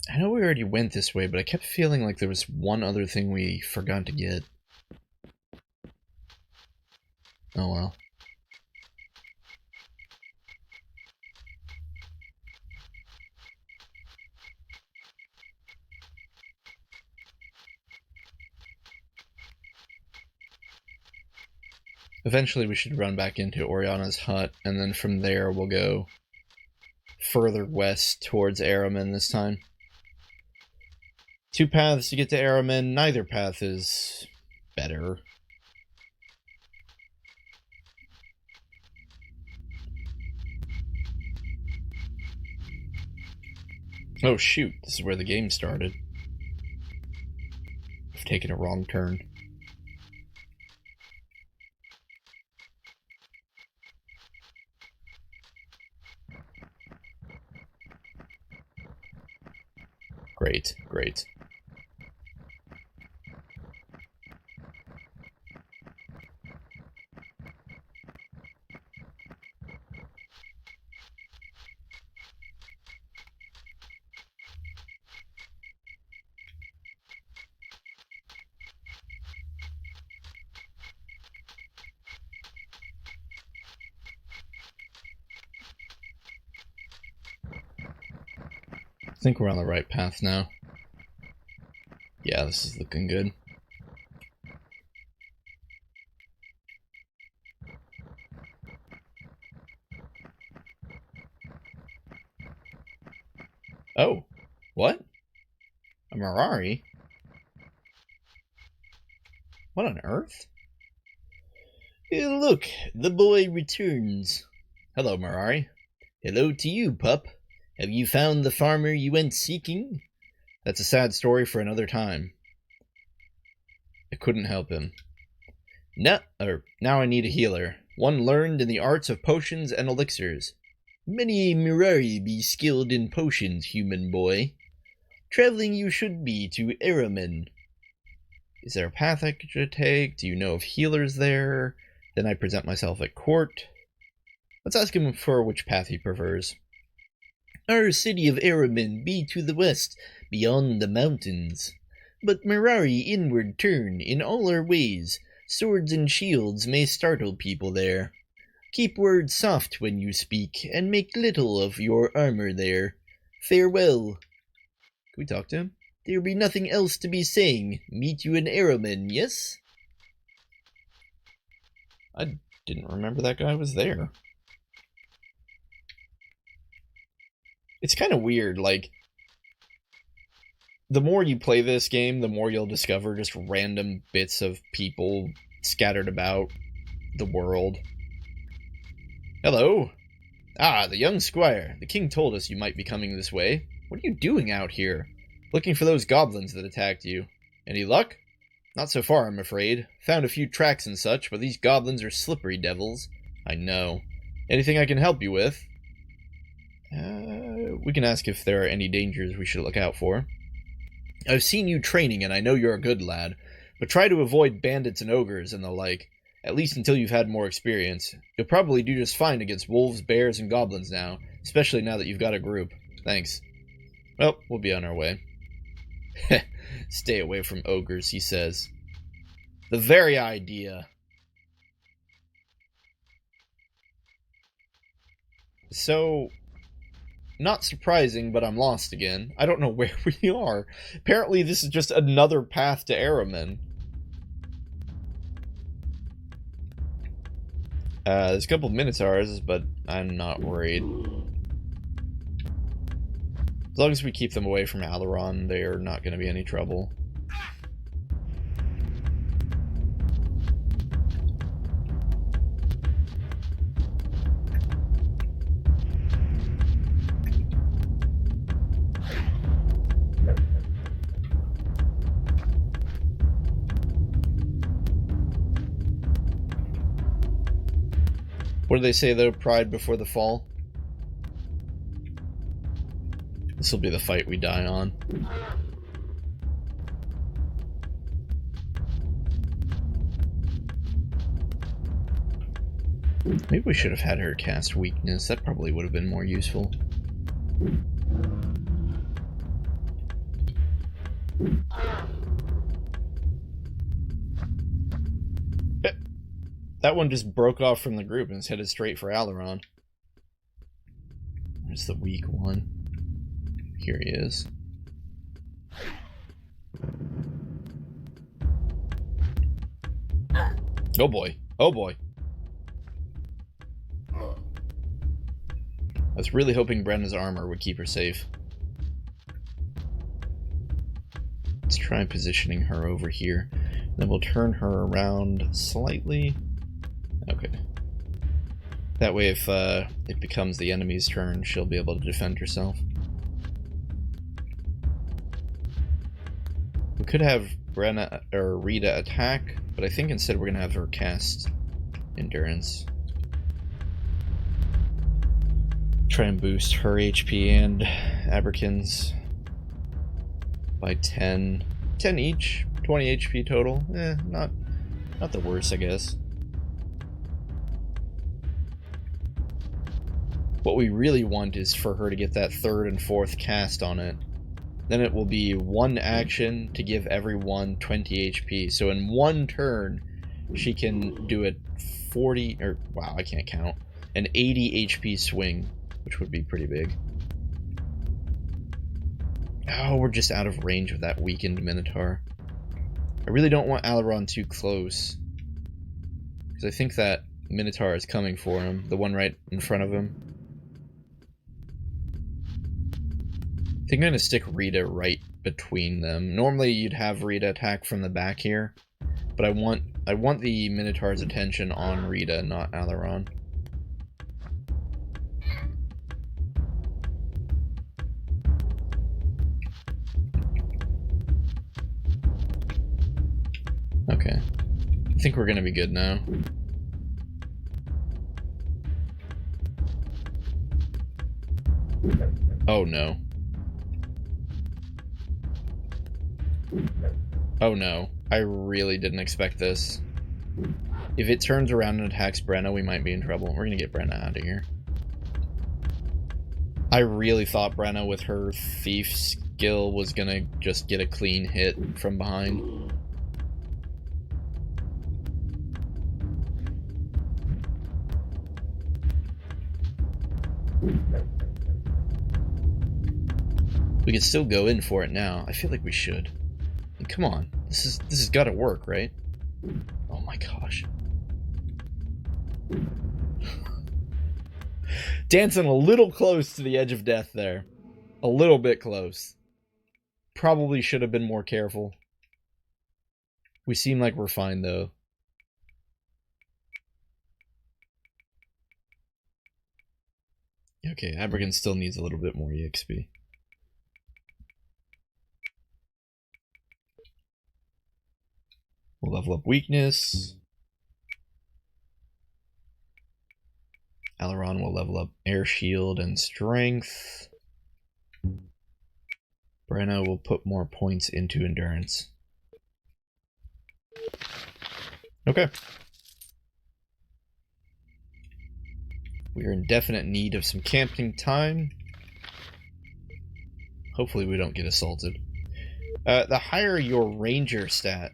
I know we already went this way, but I kept feeling like there was one other thing we forgot to get. Oh well. Eventually we should run back into Oriana's hut, and then from there we'll go further west towards Araman this time. 2 paths to get to Araman, neither path is better. Oh shoot, this is where the game started. I've taken a wrong turn. Great, great. I think we're on the right path now. Yeah, this is looking good. Oh, what? A Mirari? What on earth? Look, the boy returns. Hello, Mirari. Hello to you, pup. Have you found the farmer you went seeking? That's a sad story for another time. I couldn't help him. Now I need a healer. One learned in the arts of potions and elixirs. Many Mirari be skilled in potions, human boy. Traveling you should be to Araman. Is there a path I could take? Do you know of healers there? Then I present myself at court. Let's ask him for which path he prefers. Our city of Araman be to the west, beyond the mountains. But Mirari inward turn, in all our ways. Swords and shields may startle people there. Keep words soft when you speak, and make little of your armor there. Farewell. Can we talk to him? There be nothing else to be saying. Meet you in Araman, yes? I didn't remember that guy was there. It's kind of weird, like, the more you play this game, the more you'll discover just random bits of people scattered about the world. Hello. Ah, the young squire. The king told us you might be coming this way. What are you doing out here? Looking for those goblins that attacked you. Any luck? Not so far, I'm afraid. Found a few tracks and such, but these goblins are slippery devils. I know. Anything I can help you with? We can ask if there are any dangers we should look out for. I've seen you training, and I know you're a good lad, but try to avoid bandits and ogres and the like, at least until you've had more experience. You'll probably do just fine against wolves, bears, and goblins now, especially now that you've got a group. Thanks. Well, we'll be on our way. Stay away from ogres, he says. The very idea. So, not surprising, but I'm lost again. I don't know where we are. Apparently this is just another path to Araman. There's a couple of Minotaurs, but I'm not worried. As long as we keep them away from Alaron, they're not going to be any trouble. What do they say, though? Pride before the fall? This will be the fight we die on. Maybe we should have had her cast weakness. That probably would have been more useful. That one just broke off from the group and is headed straight for Alaron. There's the weak one. Here he is. Oh boy. Oh boy. I was really hoping Brenna's armor would keep her safe. Let's try positioning her over here. Then we'll turn her around slightly. Okay. That way if it becomes the enemy's turn, she'll be able to defend herself. could have Brenna or Rita attack, but I think instead we're gonna have her cast Endurance. Try and boost her HP and Aberkin's by 10 each, 20 HP total. Not the worst, I guess. What we really want is for her to get that 3rd and 4th cast on it. Then it will be 1 action to give everyone 20 HP. So in 1 turn, she can do a 40, or wow, I can't count, an 80 HP swing, which would be pretty big. Oh, we're just out of range of that weakened Minotaur. I really don't want Alaron too close, because I think that Minotaur is coming for him, the one right in front of him. I think I'm gonna stick Rita right between them. Normally you'd have Rita attack from the back here, but I want the Minotaur's attention on Rita, not Alaron. Okay. I think we're gonna be good now. Oh no. Oh no. I really didn't expect this. If it turns around and attacks Brenna, we might be in trouble. We're gonna get Brenna out of here. I really thought Brenna with her thief skill was gonna just get a clean hit from behind. We can still go in for it now. I feel like we should. I mean, come on, this has got to work, right? Oh my gosh. Dancing a little close to the edge of death there. A little bit close. Probably should have been more careful. We seem like we're fine though. Okay, Aberkin still needs a little bit more EXP. We'll level up weakness. Alaron will level up air shield and strength. Brenna will put more points into endurance. Okay. We are in definite need of some camping time. Hopefully we don't get assaulted. The higher your ranger stat,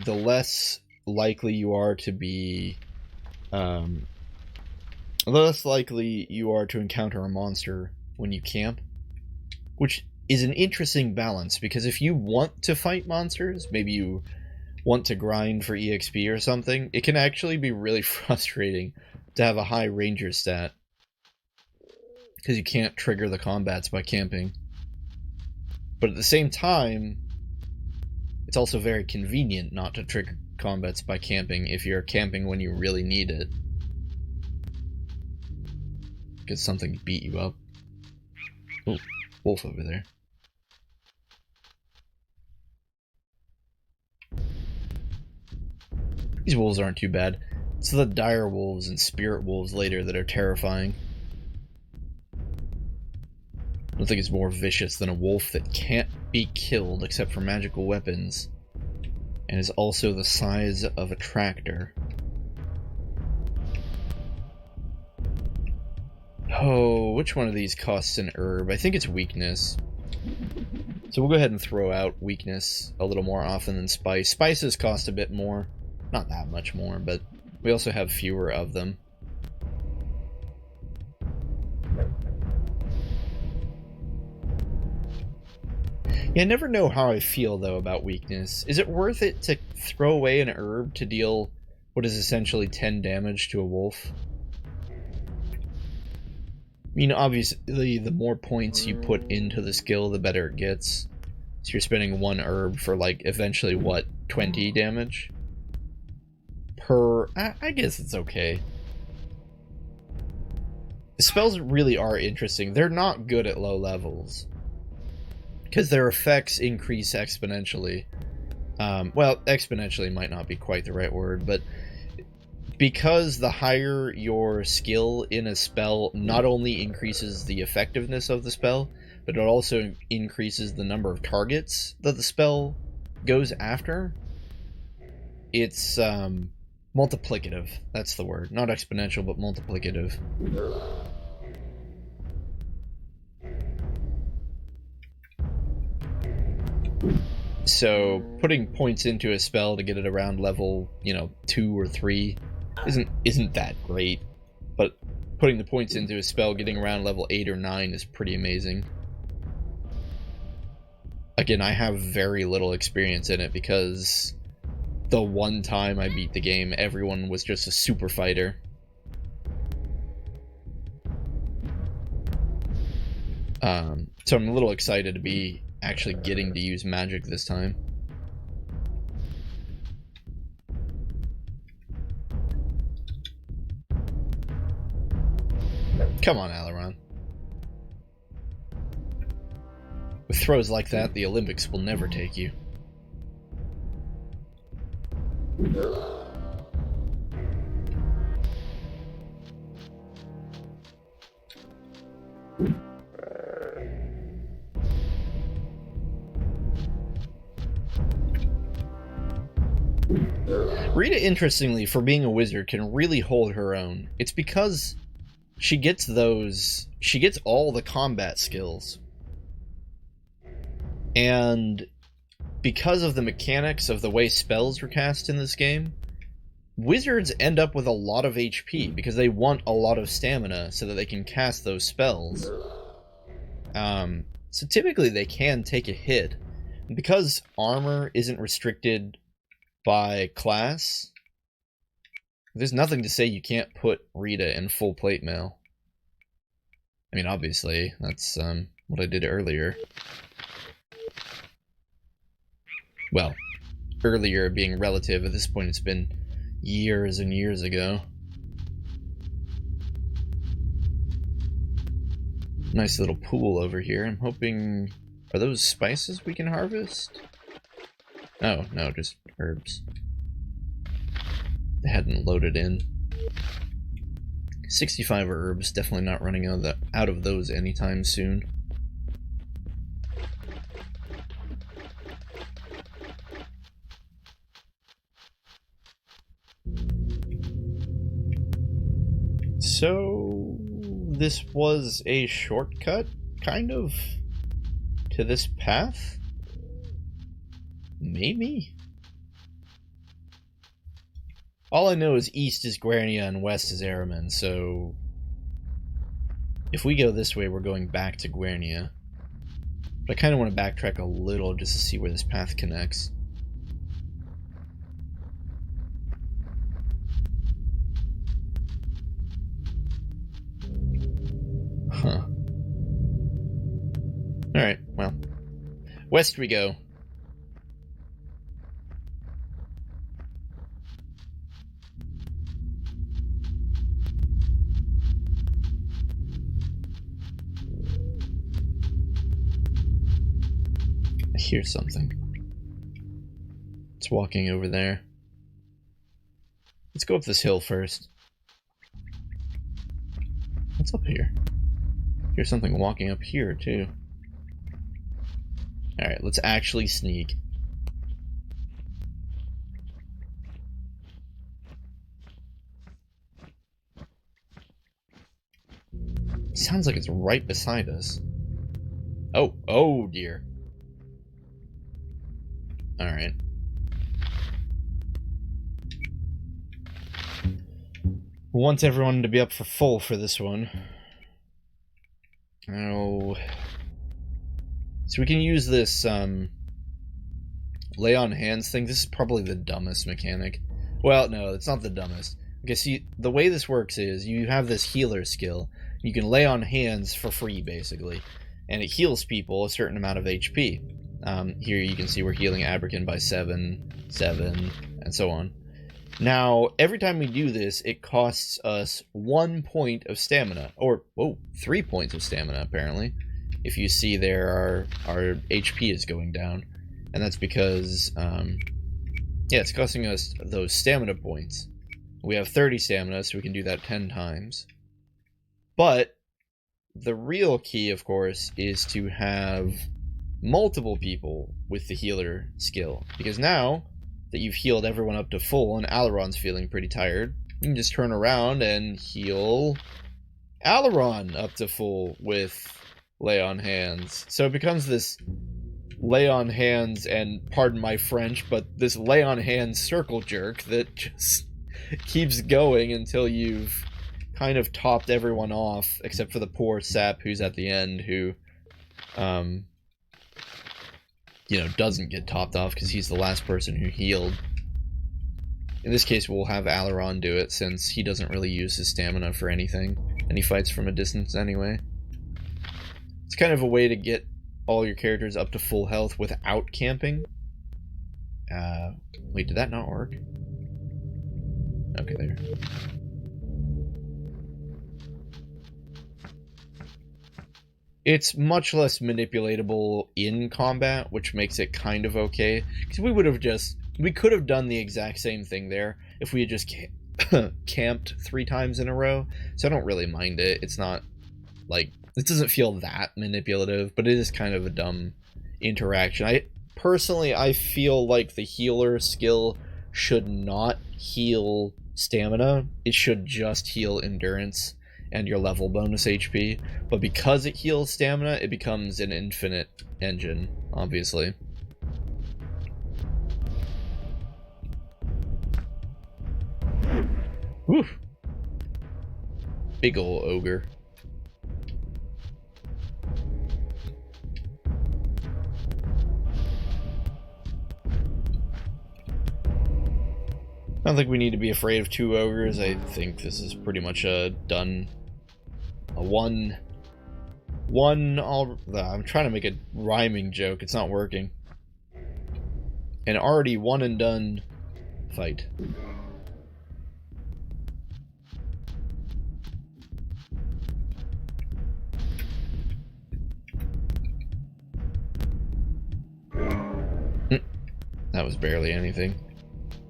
the less likely you are to be, the less likely you are to encounter a monster when you camp, which is an interesting balance, because if you want to fight monsters, maybe you want to grind for EXP or something, it can actually be really frustrating to have a high ranger stat, because you can't trigger the combats by camping. But at the same time, it's also very convenient not to trigger combats by camping if you're camping when you really need it. Get something to beat you up. Oh, wolf over there. These wolves aren't too bad. It's the dire wolves and spirit wolves later that are terrifying. I don't think it's more vicious than a wolf that can't be killed except for magical weapons, and is also the size of a tractor. Oh, which one of these costs an herb? I think it's weakness. So we'll go ahead and throw out weakness a little more often than spice. Spices cost a bit more. Not that much more, but we also have fewer of them. Yeah, I never know how I feel, though, about weakness. Is it worth it to throw away an herb to deal what is essentially 10 damage to a wolf? I mean, obviously, the more points you put into the skill, the better it gets. So you're spending one herb for, like, eventually, what, 20 damage? I guess it's okay. The spells really are interesting. They're not good at low levels. because their effects increase exponentially. Well, exponentially might not be quite the right word, but because the higher your skill in a spell not only increases the effectiveness of the spell, but it also increases the number of targets that the spell goes after. It's multiplicative. That's the word. Not exponential, but multiplicative. So putting points into a spell to get it around level, 2 or 3 isn't that great. But putting the points into a spell getting around level 8 or 9 is pretty amazing. Again, I have very little experience in it because the one time I beat the game, everyone was just a super fighter. So I'm a little excited to be actually getting to use magic this time. Come on, Alaron. With throws like that, the Olympics will never take you. Rita, interestingly, for being a wizard, can really hold her own. It's because she gets all the combat skills. And because of the mechanics of the way spells are cast in this game, wizards end up with a lot of HP because they want a lot of stamina so that they can cast those spells. So typically they can take a hit. And because armor isn't restricted by class, there's nothing to say you can't put Rita in full plate mail. I mean, obviously, that's what I did earlier. Well, earlier being relative, at this point it's been years and years ago. Nice little pool over here. I'm hoping... Are those spices we can harvest? Oh, no, just herbs. They hadn't loaded in. 65 herbs, definitely not running out of those anytime soon. So, this was a shortcut, kind of, to this path? Maybe? All I know is east is Guernia and west is Araman, so... If we go this way, we're going back to Guernia. But I kind of want to backtrack a little just to see where this path connects. Huh. Alright, well. West we go. I hear something. It's walking over there. Let's go up this hill first. What's up here? Here's something walking up here, too. Alright, let's actually sneak. Sounds like it's right beside us. Oh dear. Alright. Want everyone to be up for full for this one. Oh. So we can use this, lay on hands thing. This is probably the dumbest mechanic. Well, no, it's not the dumbest. Okay, see, the way this works is you have this healer skill. You can lay on hands for free, basically. And it heals people a certain amount of HP. Here you can see we're healing Abrakan by 7, and so on. Now, every time we do this, it costs us 1 point of stamina. Or, 3 points of stamina, apparently. if you see there, our HP is going down. And that's because, yeah, it's costing us those stamina points. We have 30 stamina, so we can do that 10 times. But the real key, of course, is to have multiple people with the healer skill. Because now that you've healed everyone up to full and Alaron's feeling pretty tired, you can just turn around and heal Alaron up to full with lay on hands. So it becomes this lay on hands, and pardon my French, but this lay on hands circle jerk that just keeps going until you've kind of topped everyone off, except for the poor sap who's at the end, who, you know, doesn't get topped off because he's the last person who healed. In this case, we'll have Alaron do it, since he doesn't really use his stamina for anything, and he fights from a distance anyway. It's kind of a way to get all your characters up to full health without camping. Wait, did that not work? Okay, there. It's much less manipulatable in combat, which makes it kind of okay. Because we could have done the exact same thing there if we had just camped 3 times in a row. So I don't really mind it. It's not, like, it doesn't feel that manipulative, but it is kind of a dumb interaction. I feel like the healer skill should not heal stamina. It should just heal endurance and your level bonus HP. But because it heals stamina, it becomes an infinite engine, obviously. Whew. Big ol' ogre. I don't think we need to be afraid of 2 ogres. I think this is pretty much a done. I'm trying to make a rhyming joke. It's not working. An already one and done fight. That was barely anything.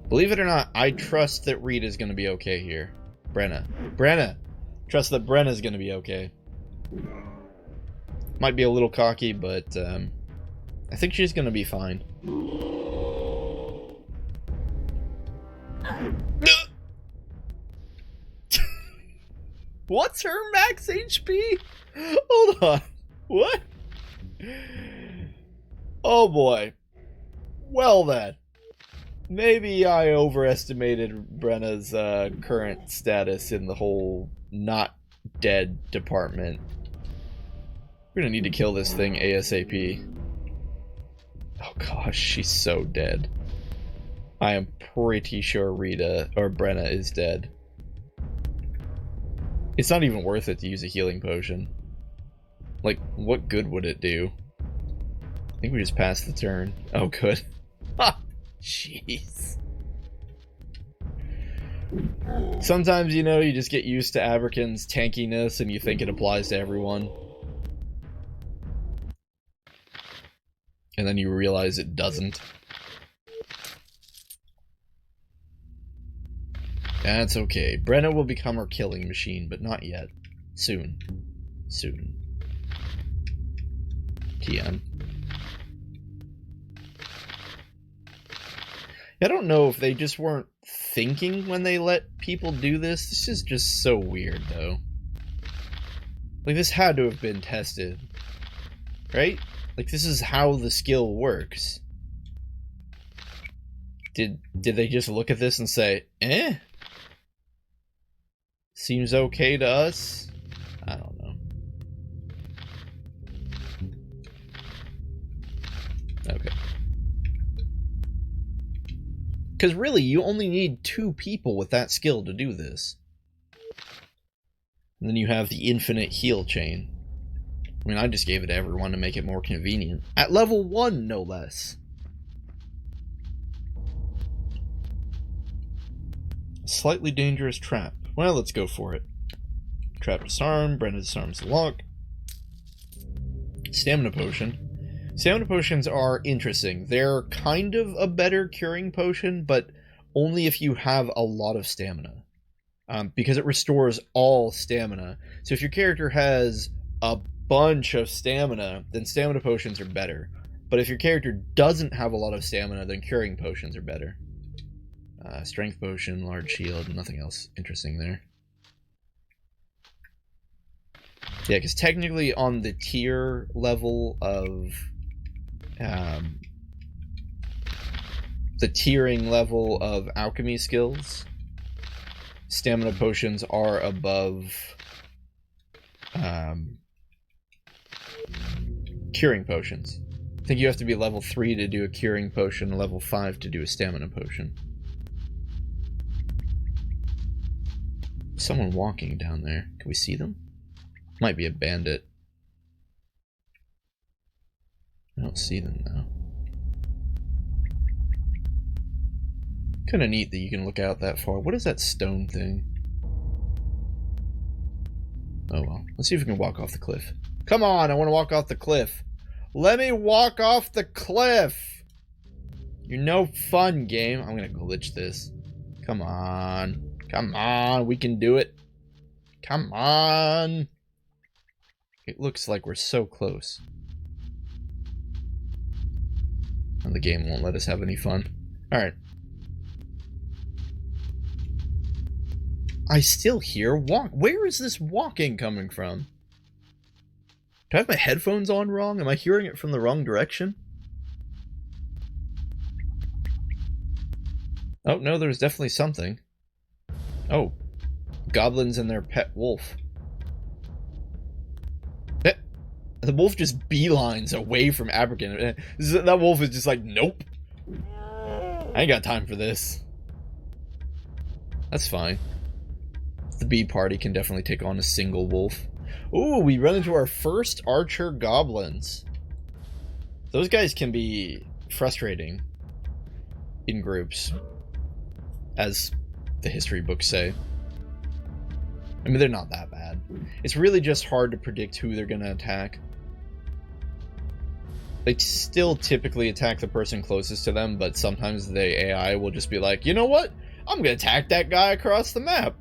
Believe it or not, I trust that Rita's gonna be okay here. Brenna! Trust that Brenna's gonna be okay. Might be a little cocky, but I think she's gonna be fine. What's her max HP? Hold on. What? Oh boy. Well then. Maybe I overestimated Brenna's current status in the whole not dead department. We're gonna need to kill this thing ASAP. Oh gosh, she's so dead. I am pretty sure Brenna is dead. It's not even worth it to use a healing potion. Like, what good would it do? I think we just passed the turn. Oh, good. Ha! Jeez. Sometimes, you know, you just get used to Abrakan's tankiness and you think it applies to everyone. And then you realize it doesn't. That's okay. Brenna will become her killing machine, but not yet. Soon. Soon. TM. I don't know if they just weren't thinking when they let people do this. This is just so weird, though. Like, this had to have been tested. Right? Like, this is how the skill works. Did they just look at this and say, eh? Seems okay to us? I don't know. Okay. Because really, you only need 2 people with that skill to do this. And then you have the infinite heal chain. I mean, I just gave it to everyone to make it more convenient. At level 1, no less. A slightly dangerous trap. Well, let's go for it. Trap disarm. Brenna disarms the lock. Stamina potion. Stamina potions are interesting. They're kind of a better curing potion, but only if you have a lot of stamina. Because it restores all stamina. So if your character has a bunch of stamina, then stamina potions are better. But if your character doesn't have a lot of stamina, then curing potions are better. Strength potion, large shield, nothing else interesting there. Yeah, because technically on the tier level of... the tiering level of alchemy skills, stamina potions are above curing potions. I think you have to be level 3 to do a curing potion, level 5 to do a stamina potion. Someone walking down there. Can we see them? Might be a bandit. I don't see them now. Kind of neat that you can look out that far. What is that stone thing? Oh well. Let's see if we can walk off the cliff. Come on, I want to walk off the cliff. Let me walk off the cliff! You're no fun, game. I'm gonna glitch this. Come on. Come on, we can do it. Come on. It looks like we're so close. And the game won't let us have any fun. Alright. I still hear walk. Where is this walking coming from? Do I have my headphones on wrong? Am I hearing it from the wrong direction? Oh, no, there's definitely something. Oh. Goblins and their pet wolf. The wolf just beelines away from Aberkin. That wolf is just like, nope. I ain't got time for this. That's fine. The bee party can definitely take on a single wolf. Ooh, we run into our first archer goblins. Those guys can be frustrating in groups, as the history books say. I mean, they're not that bad. It's really just hard to predict who they're going to attack. They still typically attack the person closest to them, but sometimes the AI will just be like, you know what? I'm going to attack that guy across the map.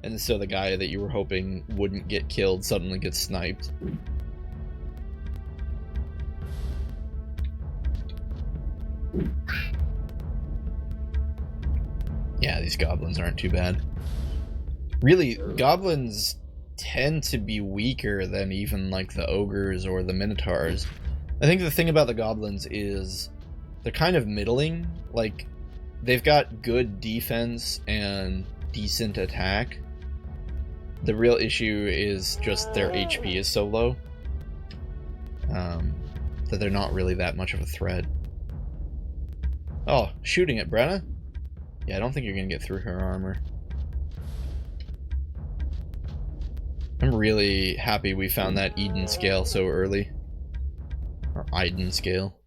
And so the guy that you were hoping wouldn't get killed suddenly gets sniped. Yeah, these goblins aren't too bad. Really, goblins tend to be weaker than even like the ogres or the minotaurs. I think the thing about the goblins is they're kind of middling. Like, they've got good defense and decent attack. The real issue is just their HP is so low that they're not really that much of a threat. Oh, shooting at Brenna? Yeah, I don't think you're going to get through her armor. I'm really happy we found that Aidyn scale so early. Or Aidyn scale.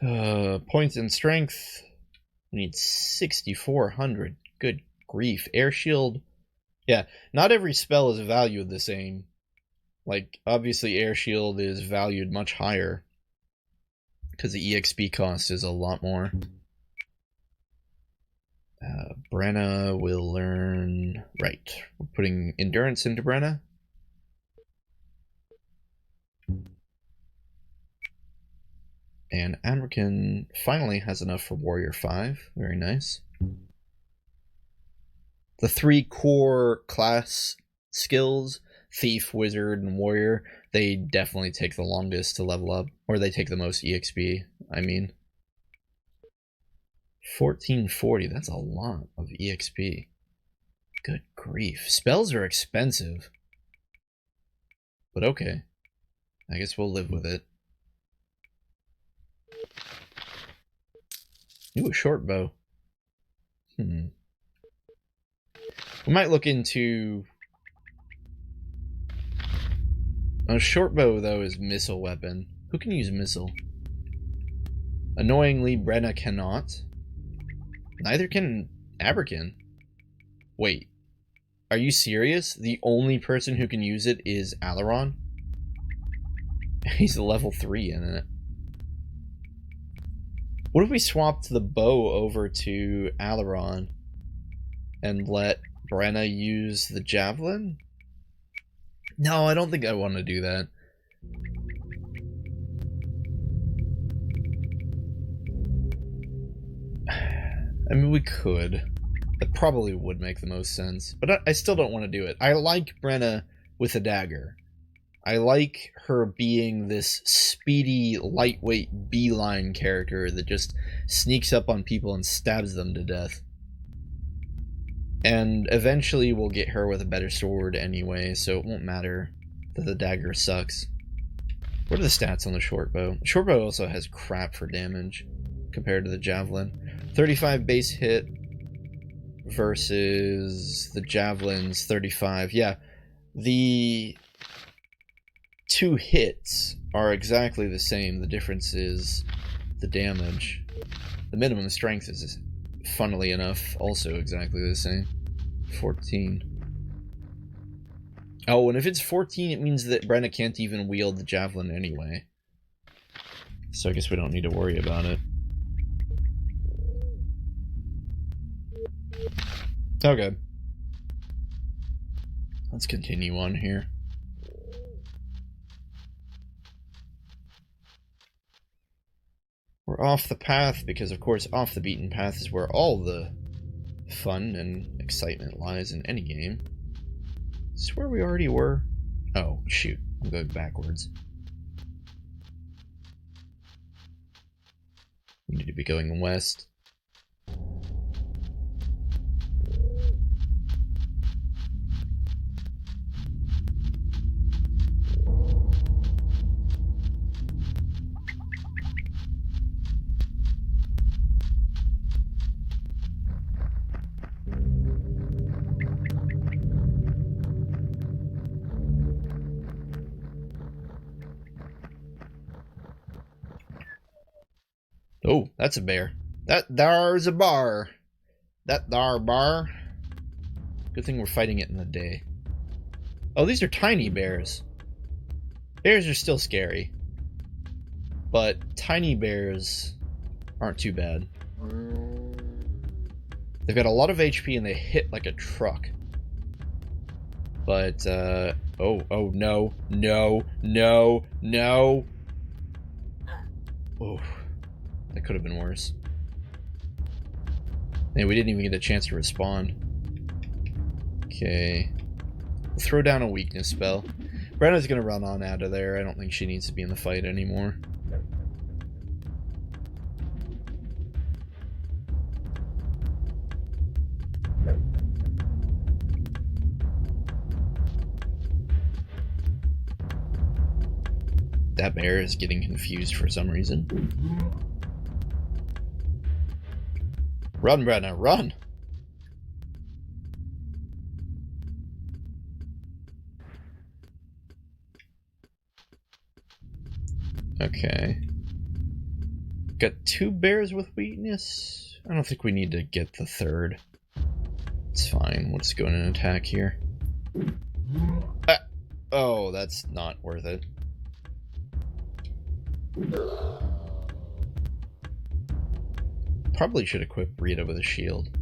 Points in strength. We need 6,400. Good grief. Air shield. Yeah, not every spell is valued the same. Like, obviously air shield is valued much higher, because the EXP cost is a lot more. Brenna will learn... Right. We're putting endurance into Brenna. And American finally has enough for Warrior 5. Very nice. The 3 core class skills, Thief, Wizard, and Warrior, they definitely take the longest to level up. Or they take the most EXP, I mean. 1440, that's a lot of EXP. Good grief. Spells are expensive. But okay. I guess we'll live with it. Ooh, a short bow. We might look into... A short bow, though, is missile weapon. Who can use missile? Annoyingly, Brenna cannot. Neither can Aberkin. Wait. Are you serious? The only person who can use it is Alaron? He's a level 3 in it. What if we swapped the bow over to Alaron and let Brenna use the javelin? No, I don't think I want to do that. I mean, we could. That probably would make the most sense. But I still don't want to do it. I like Brenna with a dagger. I like her being this speedy, lightweight beeline character that just sneaks up on people and stabs them to death. And eventually we'll get her with a better sword anyway, so it won't matter that the dagger sucks. What are the stats on the short bow? The short bow also has crap for damage compared to the javelin. 35 base hit versus the javelin's 35. Yeah, the two hits are exactly the same. The difference is the damage. The minimum strength is, funnily enough, also exactly the same. 14. Oh, and if it's 14, it means that Brenna can't even wield the javelin anyway. So I guess we don't need to worry about it. Okay. Let's continue on here. We're off the path because, of course, off the beaten path is where all the fun and excitement lies in any game. Is this where we already were? Oh, shoot. I'm going backwards. We need to be going west. Oh, that's a bear. That thar's a bar. That thar bar. Good thing we're fighting it in the day. Oh, these are tiny bears. Bears are still scary. But tiny bears aren't too bad. They've got a lot of HP and they hit like a truck. But, oh, no, no, no, no. Oh. That could have been worse. And we didn't even get a chance to respawn. Okay. We'll throw down a weakness spell. Brenna's gonna run on out of there. I don't think she needs to be in the fight anymore. That bear is getting confused for some reason. Run, Brenna, run! Okay. Got 2 bears with weakness. I don't think we need to get the 3rd. It's fine. We'll just go in and attack here. Ah! Oh, that's not worth it. Probably should equip Rita with a shield,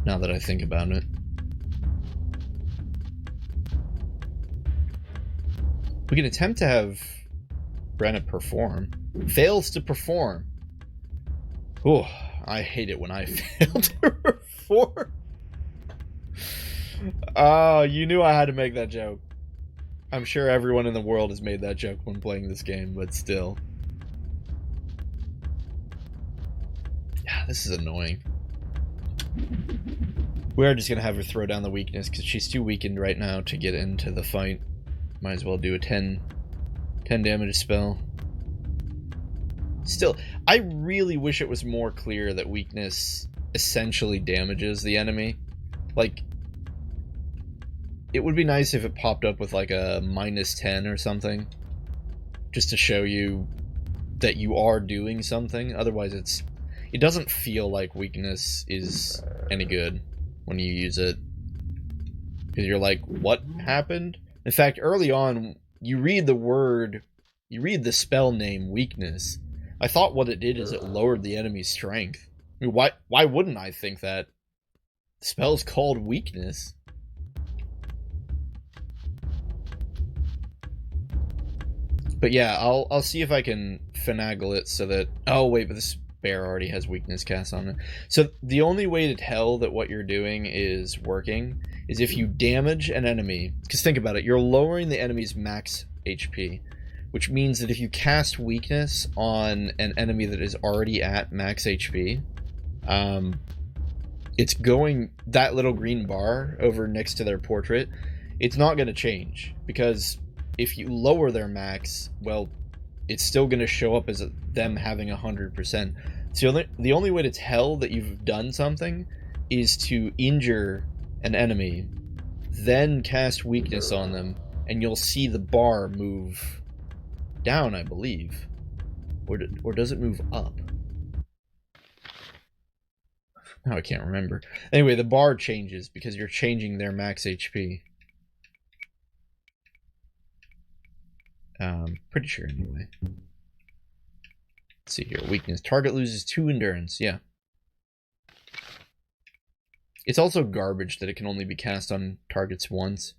now that I think about it. We can attempt to have Brenna perform. Fails to perform. Oh, I hate it when I fail to perform. Oh, you knew I had to make that joke. I'm sure everyone in the world has made that joke when playing this game, but still. This is annoying. We are just going to have her throw down the weakness because she's too weakened right now to get into the fight. Might as well do a 10 damage spell. Still, I really wish it was more clear that weakness essentially damages the enemy. Like, it would be nice if it popped up with like a -10 or something. Just to show you that you are doing something. Otherwise, it doesn't feel like weakness is any good when you use it. Because you're like, what happened? In fact, early on, you read the spell name weakness. I thought what it did is it lowered the enemy's strength. I mean, why wouldn't I think that? The spell's called weakness. But yeah, I'll see if I can finagle it so that... Oh, wait, but this bear already has weakness cast on it. So the only way to tell that what you're doing is working is if you damage an enemy. Because think about it, you're lowering the enemy's max HP. Which means that if you cast weakness on an enemy that is already at max HP... it's going... That little green bar over next to their portrait, it's not going to change. Because... if you lower their max, well, it's still going to show up as them having 100%. So the only way to tell that you've done something is to injure an enemy, then cast weakness on them, and you'll see the bar move down, I believe. Or does it move up? Now I can't remember. Anyway, the bar changes because you're changing their max HP. Pretty sure anyway. Let's see here. Weakness. Target loses 2 endurance. Yeah. It's also garbage that it can only be cast on targets once.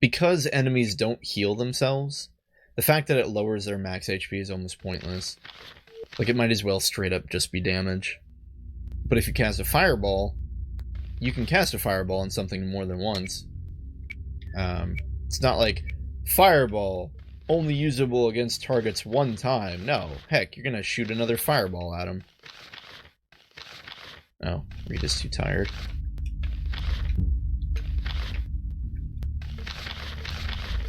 Because enemies don't heal themselves, the fact that it lowers their max HP is almost pointless. Like, it might as well straight up just be damage. But if you cast a fireball, you can cast a fireball on something more than once. It's not like, fireball, only usable against targets one time. No, heck, you're gonna shoot another fireball at them. Oh, Rita's too tired.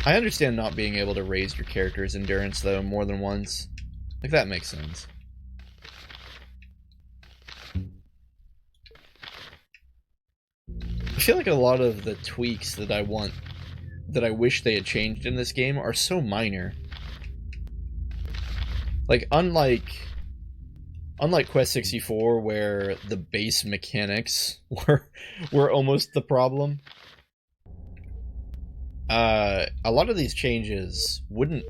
I understand not being able to raise your character's endurance, though, more than once. Like, that makes sense. I feel like a lot of the tweaks that I wish they had changed in this game are so minor. Like, unlike Quest 64, where the base mechanics were almost the problem, a lot of these changes wouldn't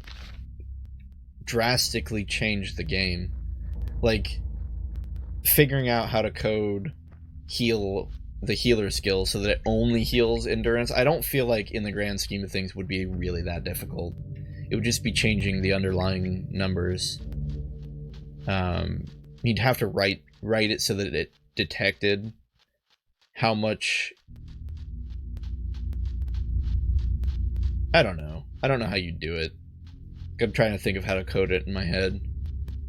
drastically change the game. Like, figuring out how to code the healer skill so that it only heals endurance, I don't feel like in the grand scheme of things would be really that difficult. It would just be changing the underlying numbers. You'd have to write it so that it detected how much... I don't know how you'd do it. I'm trying to think of how to code it in my head.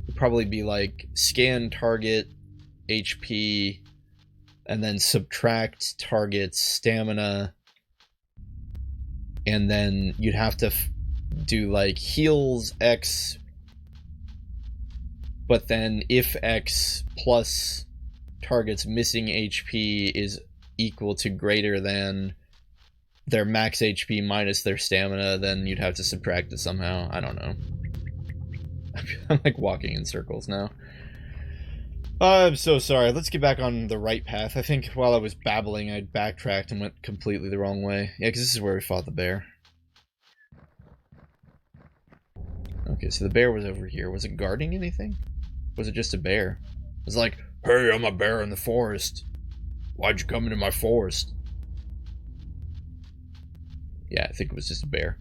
It'd probably be like scan target HP and then subtract target's stamina, and then you'd have to do like heals X, but then if X plus target's missing HP is equal to greater than their max HP minus their stamina, then you'd have to subtract it somehow. I don't know. I'm like walking in circles now. I'm so sorry. Let's get back on the right path. I think while I was babbling, I backtracked and went completely the wrong way. Yeah, because this is where we fought the bear. Okay, so the bear was over here. Was it guarding anything? Was it just a bear? It was like, hey, I'm a bear in the forest. Why'd you come into my forest? Yeah, I think it was just a bear.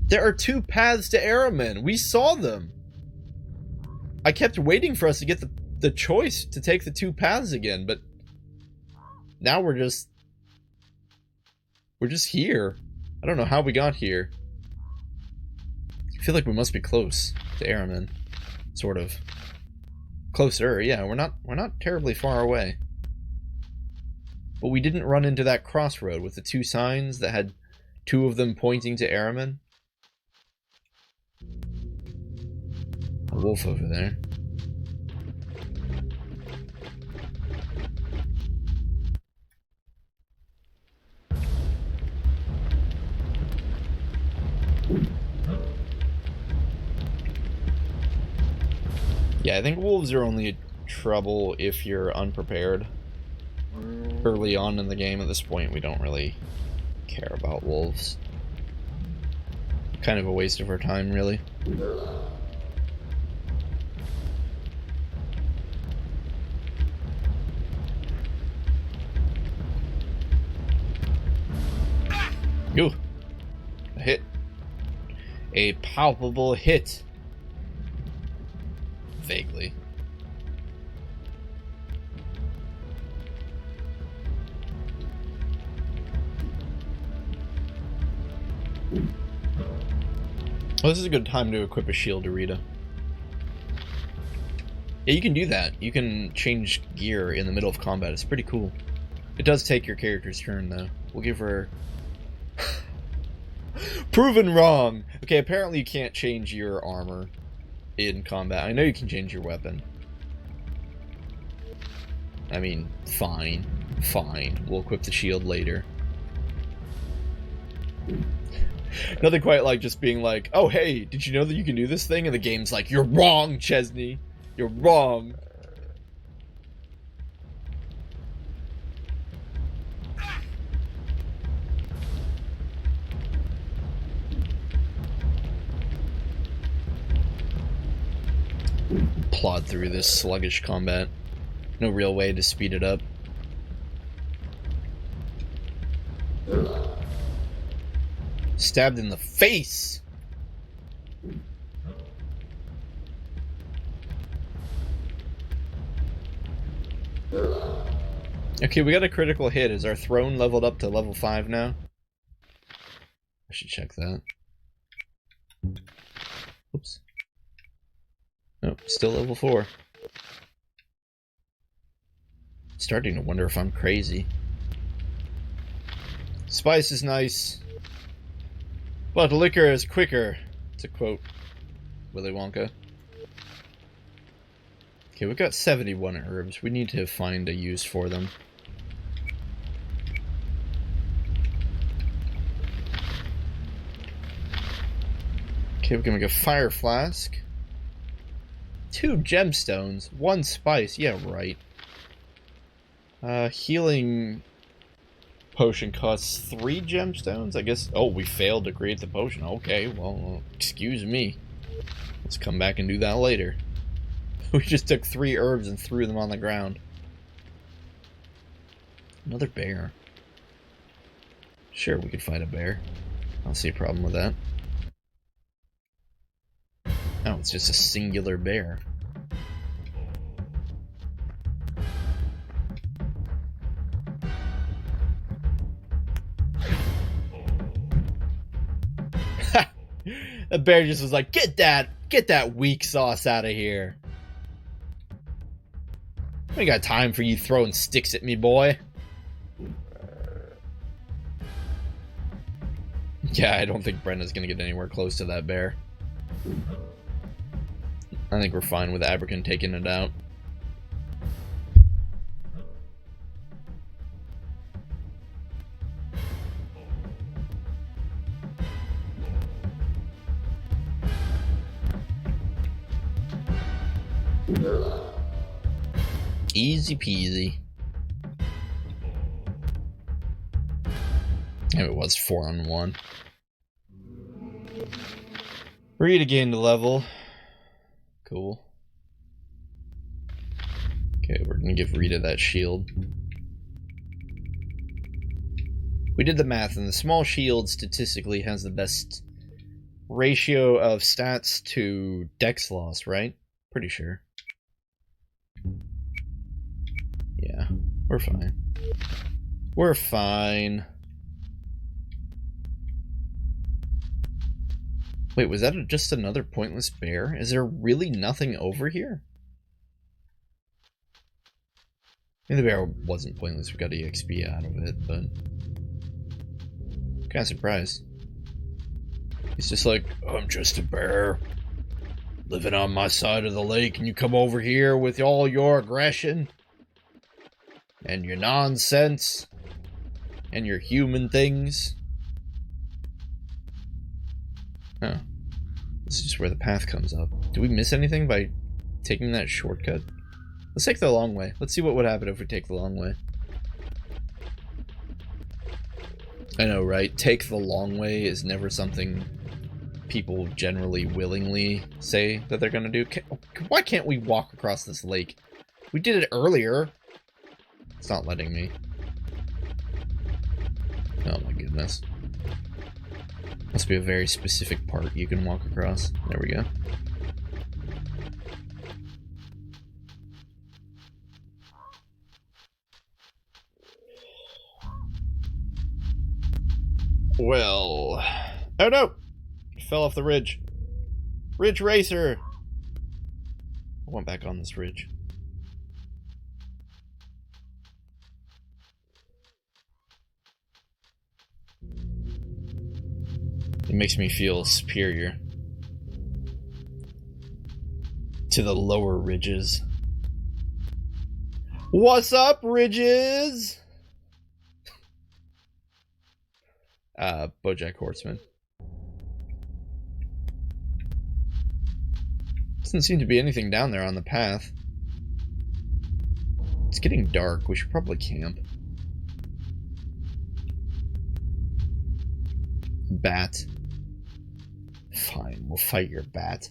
There are 2 paths to Alaron. We saw them. I kept waiting for us to get the choice to take the 2 paths again, but now we're just here. I don't know how we got here. I feel like we must be close to Alaron. Sort of. Closer, yeah, we're not terribly far away. But we didn't run into that crossroad with the 2 signs that had 2 of them pointing to Alaron. A wolf over there. Yeah, I think wolves are only trouble if you're unprepared. Early on in the game, at this point, we don't really care about wolves. Kind of a waste of our time, really. Ooh, a hit. A palpable hit. Vaguely. Well, this is a good time to equip a shield to Rita. Yeah, you can do that. You can change gear in the middle of combat. It's pretty cool. It does take your character's turn, though. We'll give her... Proven wrong! Okay, apparently you can't change your armor in combat. I know you can change your weapon. I mean, fine. Fine. We'll equip the shield later. Nothing quite like just being like, oh hey, did you know that you can do this thing? And the game's like, you're wrong, Chezni. You're wrong. Plod through this sluggish combat. No real way to speed it up. Stabbed in the face! Okay, we got a critical hit. Is our throne leveled up to level 5 now? I should check that. Oops. Nope, still level 4. Starting to wonder if I'm crazy. Spice is nice, but liquor is quicker, to quote Willy Wonka. Okay, we've got 71 herbs. We need to find a use for them. Okay, we're gonna make a fire flask. 2 gemstones, 1 spice. Yeah, right. Healing potion costs 3 gemstones, I guess. Oh, we failed to create the potion. Okay, well, excuse me. Let's come back and do that later. We just took 3 herbs and threw them on the ground. Another bear. Sure, we could fight a bear. I don't see a problem with that. Oh, it's just a singular bear. The bear just was like, get that weak sauce out of here. I ain't got time for you throwing sticks at me, boy. Yeah, I don't think Brenda's gonna get anywhere close to that bear. I think we're fine with Abrakan taking it out. Easy peasy. And it was 4-on-1. Rita gained a level. Cool. Okay, we're gonna give Rita that shield. We did the math, and the small shield statistically has the best ratio of stats to dex loss, right? Pretty sure. Yeah, we're fine. We're fine. Wait, was that just another pointless bear? Is there really nothing over here? I mean, the bear wasn't pointless. We got EXP out of it, but... kind of surprised. He's just like, I'm just a bear. Living on my side of the lake, and you come over here with all your aggression. And your nonsense. And your human things. Oh. This is just where the path comes up. Did we miss anything by Taking that shortcut? Let's take the long way. Let's see what would happen if we take the long way. I know, right? Take the long way is never something people generally willingly say that they're gonna do. Why can't we walk across this lake? We did it earlier. It's not letting me. Oh my goodness. Must be a very specific part you can walk across. There we go. Well... Oh no! It fell off the ridge. Ridge racer! I went back on this ridge. It makes me feel superior to the lower ridges. What's up, ridges? BoJack Horseman. Doesn't seem to be anything down there on the path. It's getting dark. We should probably camp. Bat. Fine, we'll fight your bat.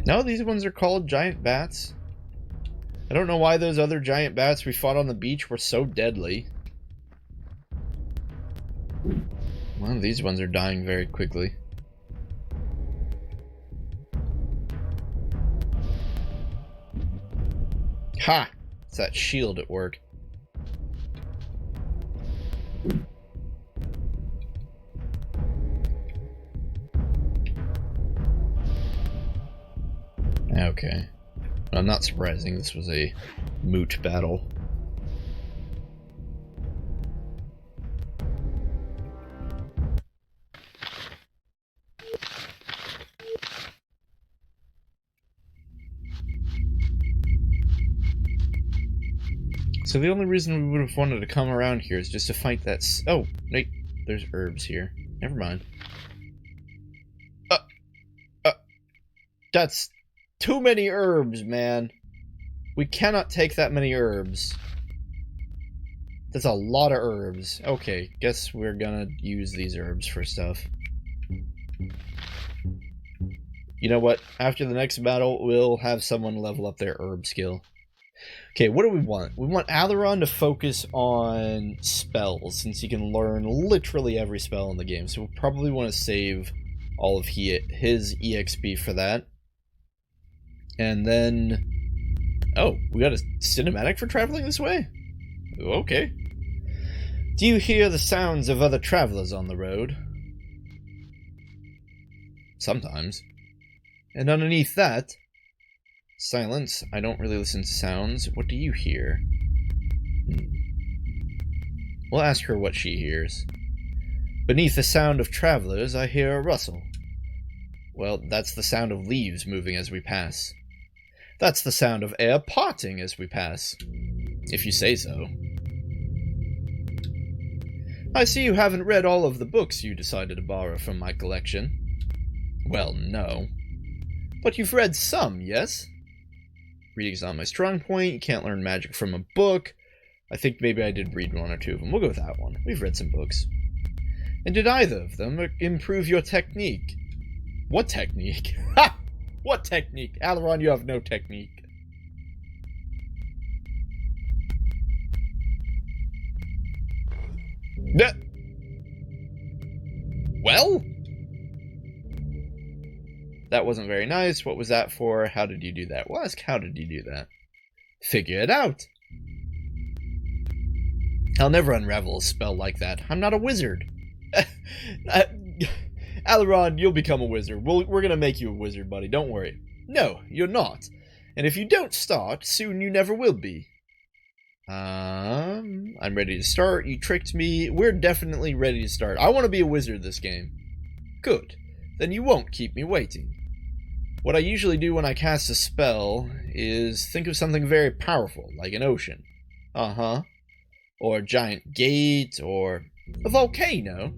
No, these ones are called giant bats. I don't know why those other giant bats we fought on the beach were so deadly. Well, these ones are dying very quickly. Ha! It's that shield at work. Okay. Well, not surprising, this was a moot battle. So the only reason we would have wanted to come around here is just to fight that oh, wait, there's herbs here. Never mind. That's too many herbs, man. We cannot take that many herbs. That's a lot of herbs. Okay, guess we're gonna use these herbs for stuff. You know what? After the next battle, we'll have someone level up their herb skill. Okay, what do we want? We want Alaron to focus on spells, since he can learn literally every spell in the game. So we'll probably want to save all of his EXP for that. And then... Oh, we got a cinematic for traveling this way? Okay. Do you hear the sounds of other travelers on the road? Sometimes. And underneath that... Silence. I don't really listen to sounds. What do you hear? We'll ask her what she hears. Beneath the sound of travelers, I hear a rustle. Well, that's the sound of leaves moving as we pass. That's the sound of air parting as we pass. If you say so. I see you haven't read all of the books you decided to borrow from my collection. Well, no. But you've read some, yes? Reading's not my strong point. You can't learn magic from a book. I think maybe I did read one or two of them. We'll go with that one. We've read some books. And did either of them improve your technique? What technique? Ha! What technique? Alaron, you have no technique. Well? That wasn't very nice. What was that for? How did you do that? Well, ask how did you do that? Figure it out. I'll never unravel a spell like that. I'm not a wizard. Alaron, you'll become a wizard. We're gonna make you a wizard, buddy. Don't worry. No, you're not. And if you don't start, soon you never will be. I'm ready to start. You tricked me. We're definitely ready to start. I want to be a wizard this game. Good. Then you won't keep me waiting. What I usually do when I cast a spell is think of something very powerful, like an ocean. Or a giant gate, or A volcano?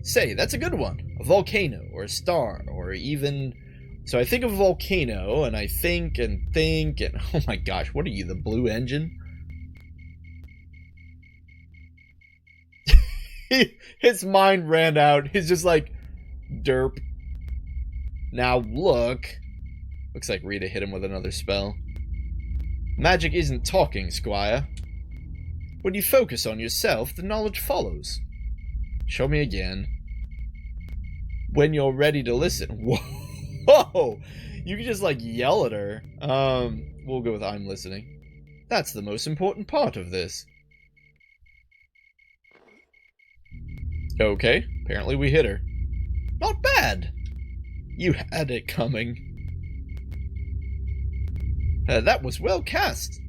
Say, that's a good one. A volcano, or a star, or even... So I think of a volcano, and I think, and... Oh my gosh, what are you, the Blue Engine? His mind ran out. He's just like, derp. Now look. Looks like Rita hit him with another spell. Magic isn't talking, Squire. When you focus on yourself, the knowledge follows. Show me again. When you're ready to listen. Whoa! You can just like yell at her. We'll go with I'm listening. That's the most important part of this. Okay, apparently we hit her. Not bad! You had it coming. That was well cast.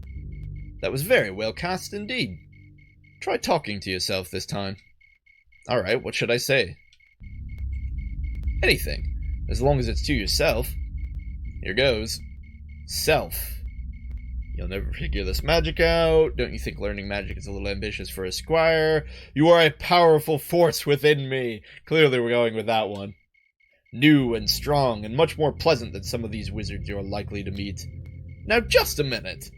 That was very well cast indeed. Try talking to yourself this time. Alright, what should I say? Anything, as long as it's to yourself. Here goes. Self. You'll never figure this magic out. Don't you think learning magic is a little ambitious for a squire? You are a powerful force within me. Clearly we're going with that one. New and strong and much more pleasant than some of these wizards you're likely to meet. Now just a minute.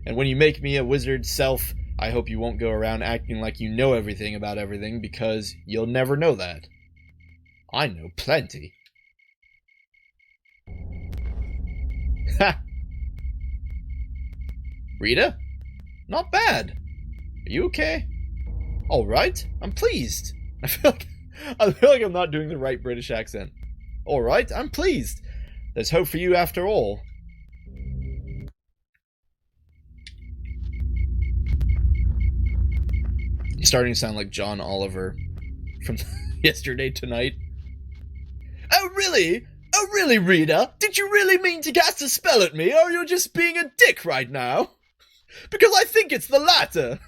And when you make me a wizard self, I hope you won't go around acting like you know everything about everything, because you'll never know that. I know plenty. Ha! Rita? Not bad. Are you okay? Alright, I'm pleased. I feel like I'm not doing the right British accent. Alright, I'm pleased. There's hope for you after all. You're starting to sound like John Oliver from Yesterday Tonight. Oh really? Oh really, Rita? Did you really mean to cast a spell at me, or are you just being a dick right now? Because I think it's the latter.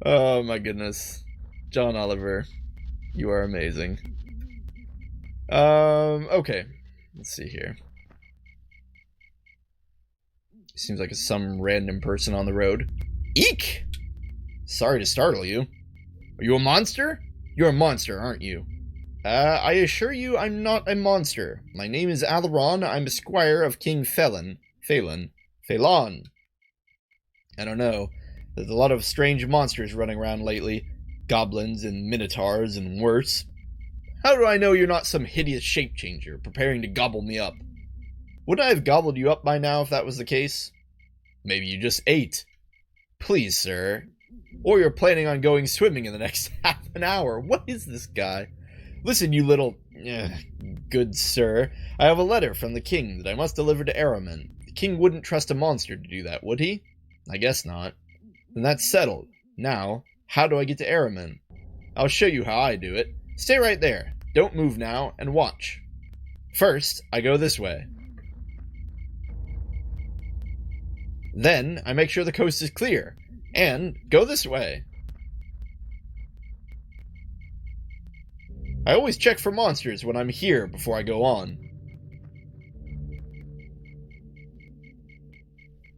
Oh my goodness. John Oliver, you are amazing. Okay. Let's see here. Seems like it's some random person on the road. Eek! Sorry to startle you. Are you a monster? You're a monster, aren't you? I assure you I'm not a monster. My name is Alaron. I'm a squire of King Phelan. I don't know. There's a lot of strange monsters running around lately. Goblins and minotaurs and worse. How do I know you're not some hideous shape changer preparing to gobble me up? Wouldn't I have gobbled you up by now if that was the case? Maybe you just ate. Please, sir. Or you're planning on going swimming in the next half an hour. What is this guy? Listen, you little... good sir. I have a letter from the king that I must deliver to Araman. The king wouldn't trust a monster to do that, would he? I guess not. Then that's settled. Now, how do I get to Araman? I'll show you how I do it. Stay right there. Don't move now, and watch. First, I go this way. Then, I make sure the coast is clear. And go this way. I always check for monsters when I'm here before I go on.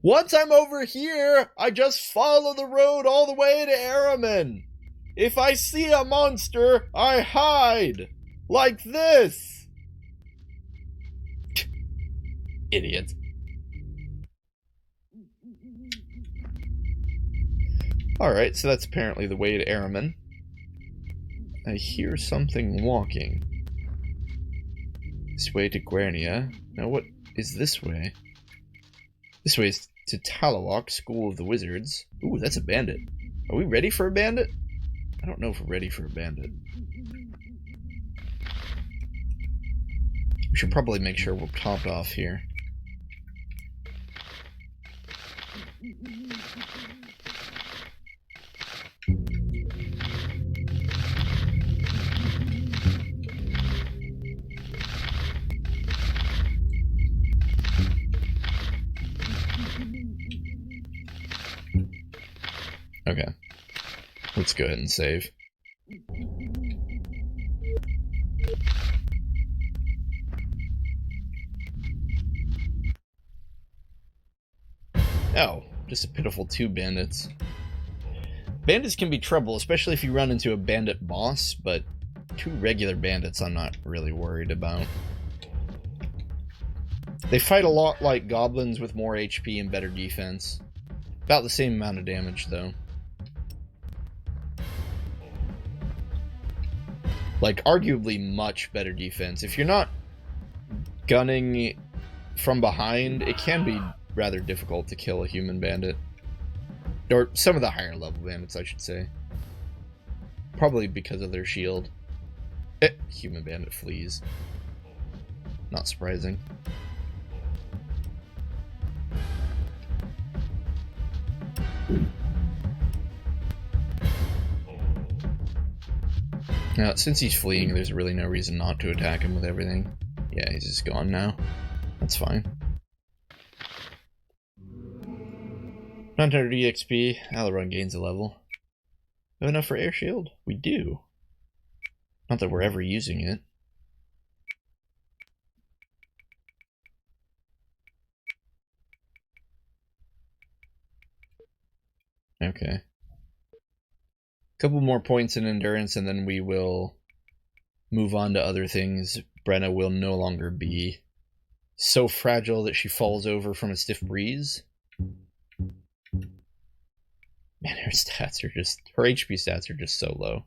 Once I'm over here, I just follow the road all the way to Araman. If I see a monster, I hide. Like this. Idiot. Alright, so that's apparently the way to Araman. I hear something walking. This way to Guernia. Now what is this way? This way is to Talawak, School of the Wizards. Ooh, that's a bandit. Are we ready for a bandit? I don't know if we're ready for a bandit. We should probably make sure we're topped off here. Okay. Let's go ahead and save. Oh, Just a pitiful 2 bandits. Bandits can be trouble, especially if you run into a bandit boss, but 2 regular bandits I'm not really worried about. They fight a lot like goblins with more HP and better defense. About the same amount of damage, though. Like, arguably much better defense. If you're not gunning from behind, it can be rather difficult to kill a human bandit. Or some of the higher level bandits, I should say. Probably because of their shield. Human bandit flees. Not surprising. Now, since he's fleeing, there's really no reason not to attack him with everything. Yeah, he's just gone now. That's fine. 900 EXP, Alaron gains a level. We have enough for air shield? We do. Not that we're ever using it. Okay. Couple more points in endurance and then we will move on to other things. Brenna will no longer be so fragile that she falls over from a stiff breeze. Man, her stats are just... her HP stats are just so low.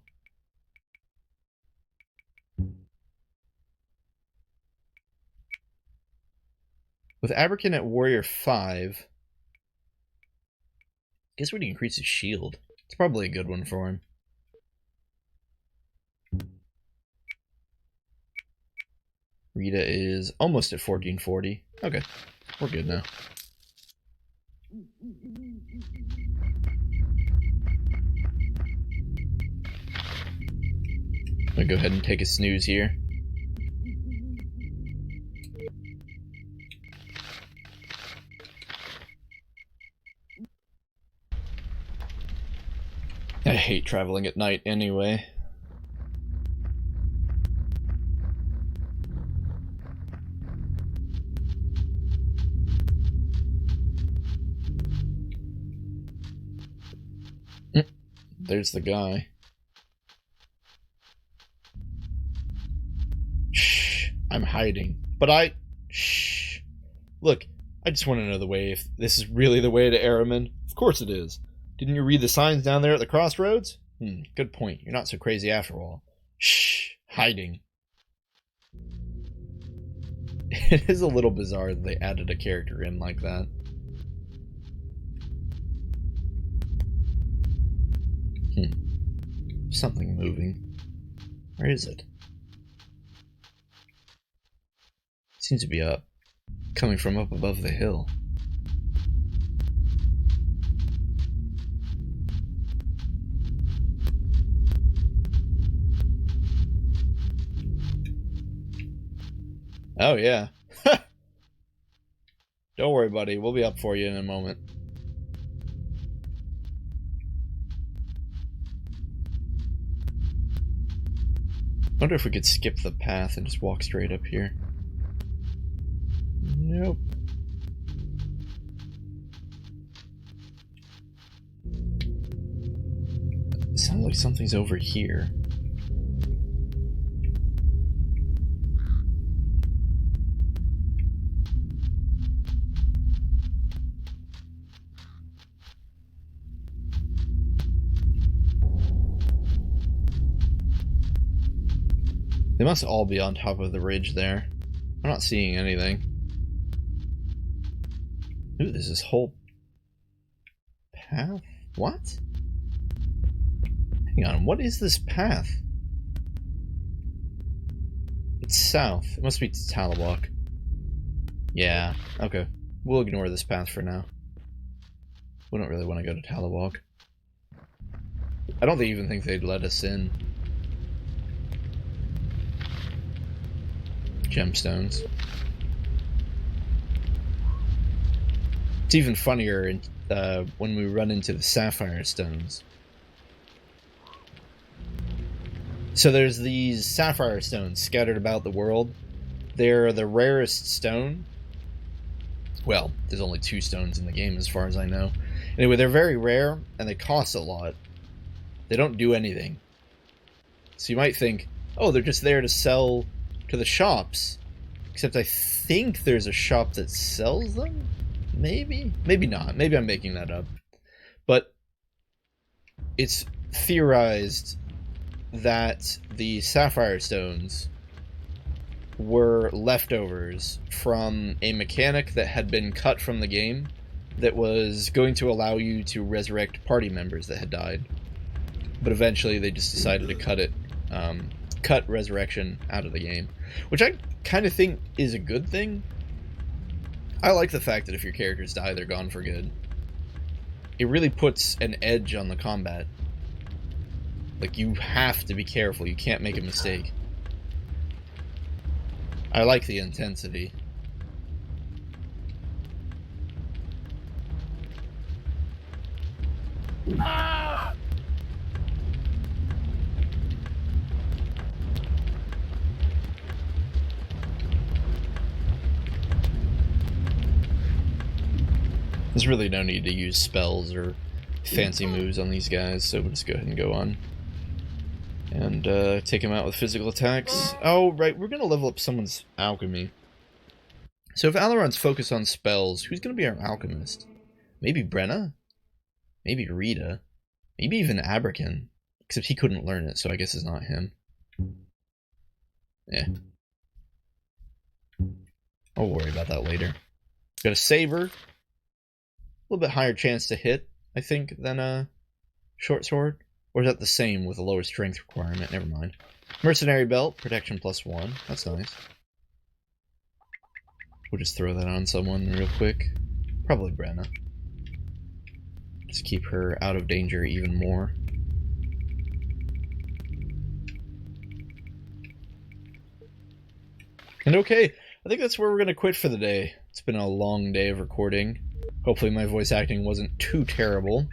With Aberkin at Warrior 5... I guess we'd increase his shield. It's probably a good one for him. Rita is almost at 1440. Okay, we're good now. I'm gonna go ahead and take a snooze here. I hate traveling at night anyway. There's the guy. Shh, I'm hiding. But shh. Look, I just want to know the way, if this is really the way to Araman. Of course it is. Didn't you read the signs down there at the crossroads? Good point. You're not so crazy after all. Shh, hiding. It is a little bizarre that they added a character in like that. Something moving. Where is it? Seems to be up. Coming from up above the hill. Oh yeah. Don't worry, buddy. We'll be up for you in a moment. I wonder if we could skip the path and just walk straight up here. Nope. It sounds like something's over here. They must all be on top of the ridge there. I'm not seeing anything. Ooh, there's this whole path? What? Hang on, what is this path? It's south. It must be to Talabok. Yeah, okay. We'll ignore this path for now. We don't really want to go to Talabok. I don't even think they'd let us in. Gemstones. It's even funnier when we run into the sapphire stones. So there's these sapphire stones scattered about the world. They're the rarest stone. Well, there's only 2 stones in the game as far as I know. Anyway, they're very rare, and they cost a lot. They don't do anything. So you might think, oh, they're just there to sell to the shops. Except I think there's a shop that sells them? Maybe? Maybe not. Maybe I'm making that up. But it's theorized that the sapphire stones were leftovers from a mechanic that had been cut from the game that was going to allow you to resurrect party members that had died. But eventually they just decided to cut resurrection out of the game. Which I kind of think is a good thing. I like the fact that if your characters die, they're gone for good. It really puts an edge on the combat. Like, you have to be careful. You can't make a mistake. I like the intensity. There's really no need to use spells or fancy moves on these guys, so we'll just go ahead and go on. And take him out with physical attacks. Oh, right, we're going to level up someone's alchemy. So if Alaron's focused on spells, who's going to be our alchemist? Maybe Brenna? Maybe Rita? Maybe even Abrakan. Except he couldn't learn it, so I guess it's not him. Yeah. I'll worry about that later. Got a saber. A little bit higher chance to hit, I think, than a short sword. Or is that the same with a lower strength requirement? Never mind. Mercenary belt, protection +1. That's nice. We'll just throw that on someone real quick. Probably Brenna. Just keep her out of danger even more. And okay, I think that's where we're going to quit for the day. It's been a long day of recording. Hopefully my voice acting wasn't too terrible.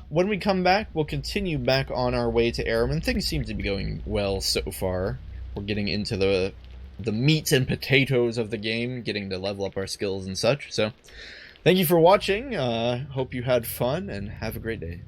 When we come back, we'll continue back on our way to Araman. Things seem to be going well so far. We're getting into the meat and potatoes of the game, getting to level up our skills and such. So, thank you for watching. Hope you had fun, and have a great day.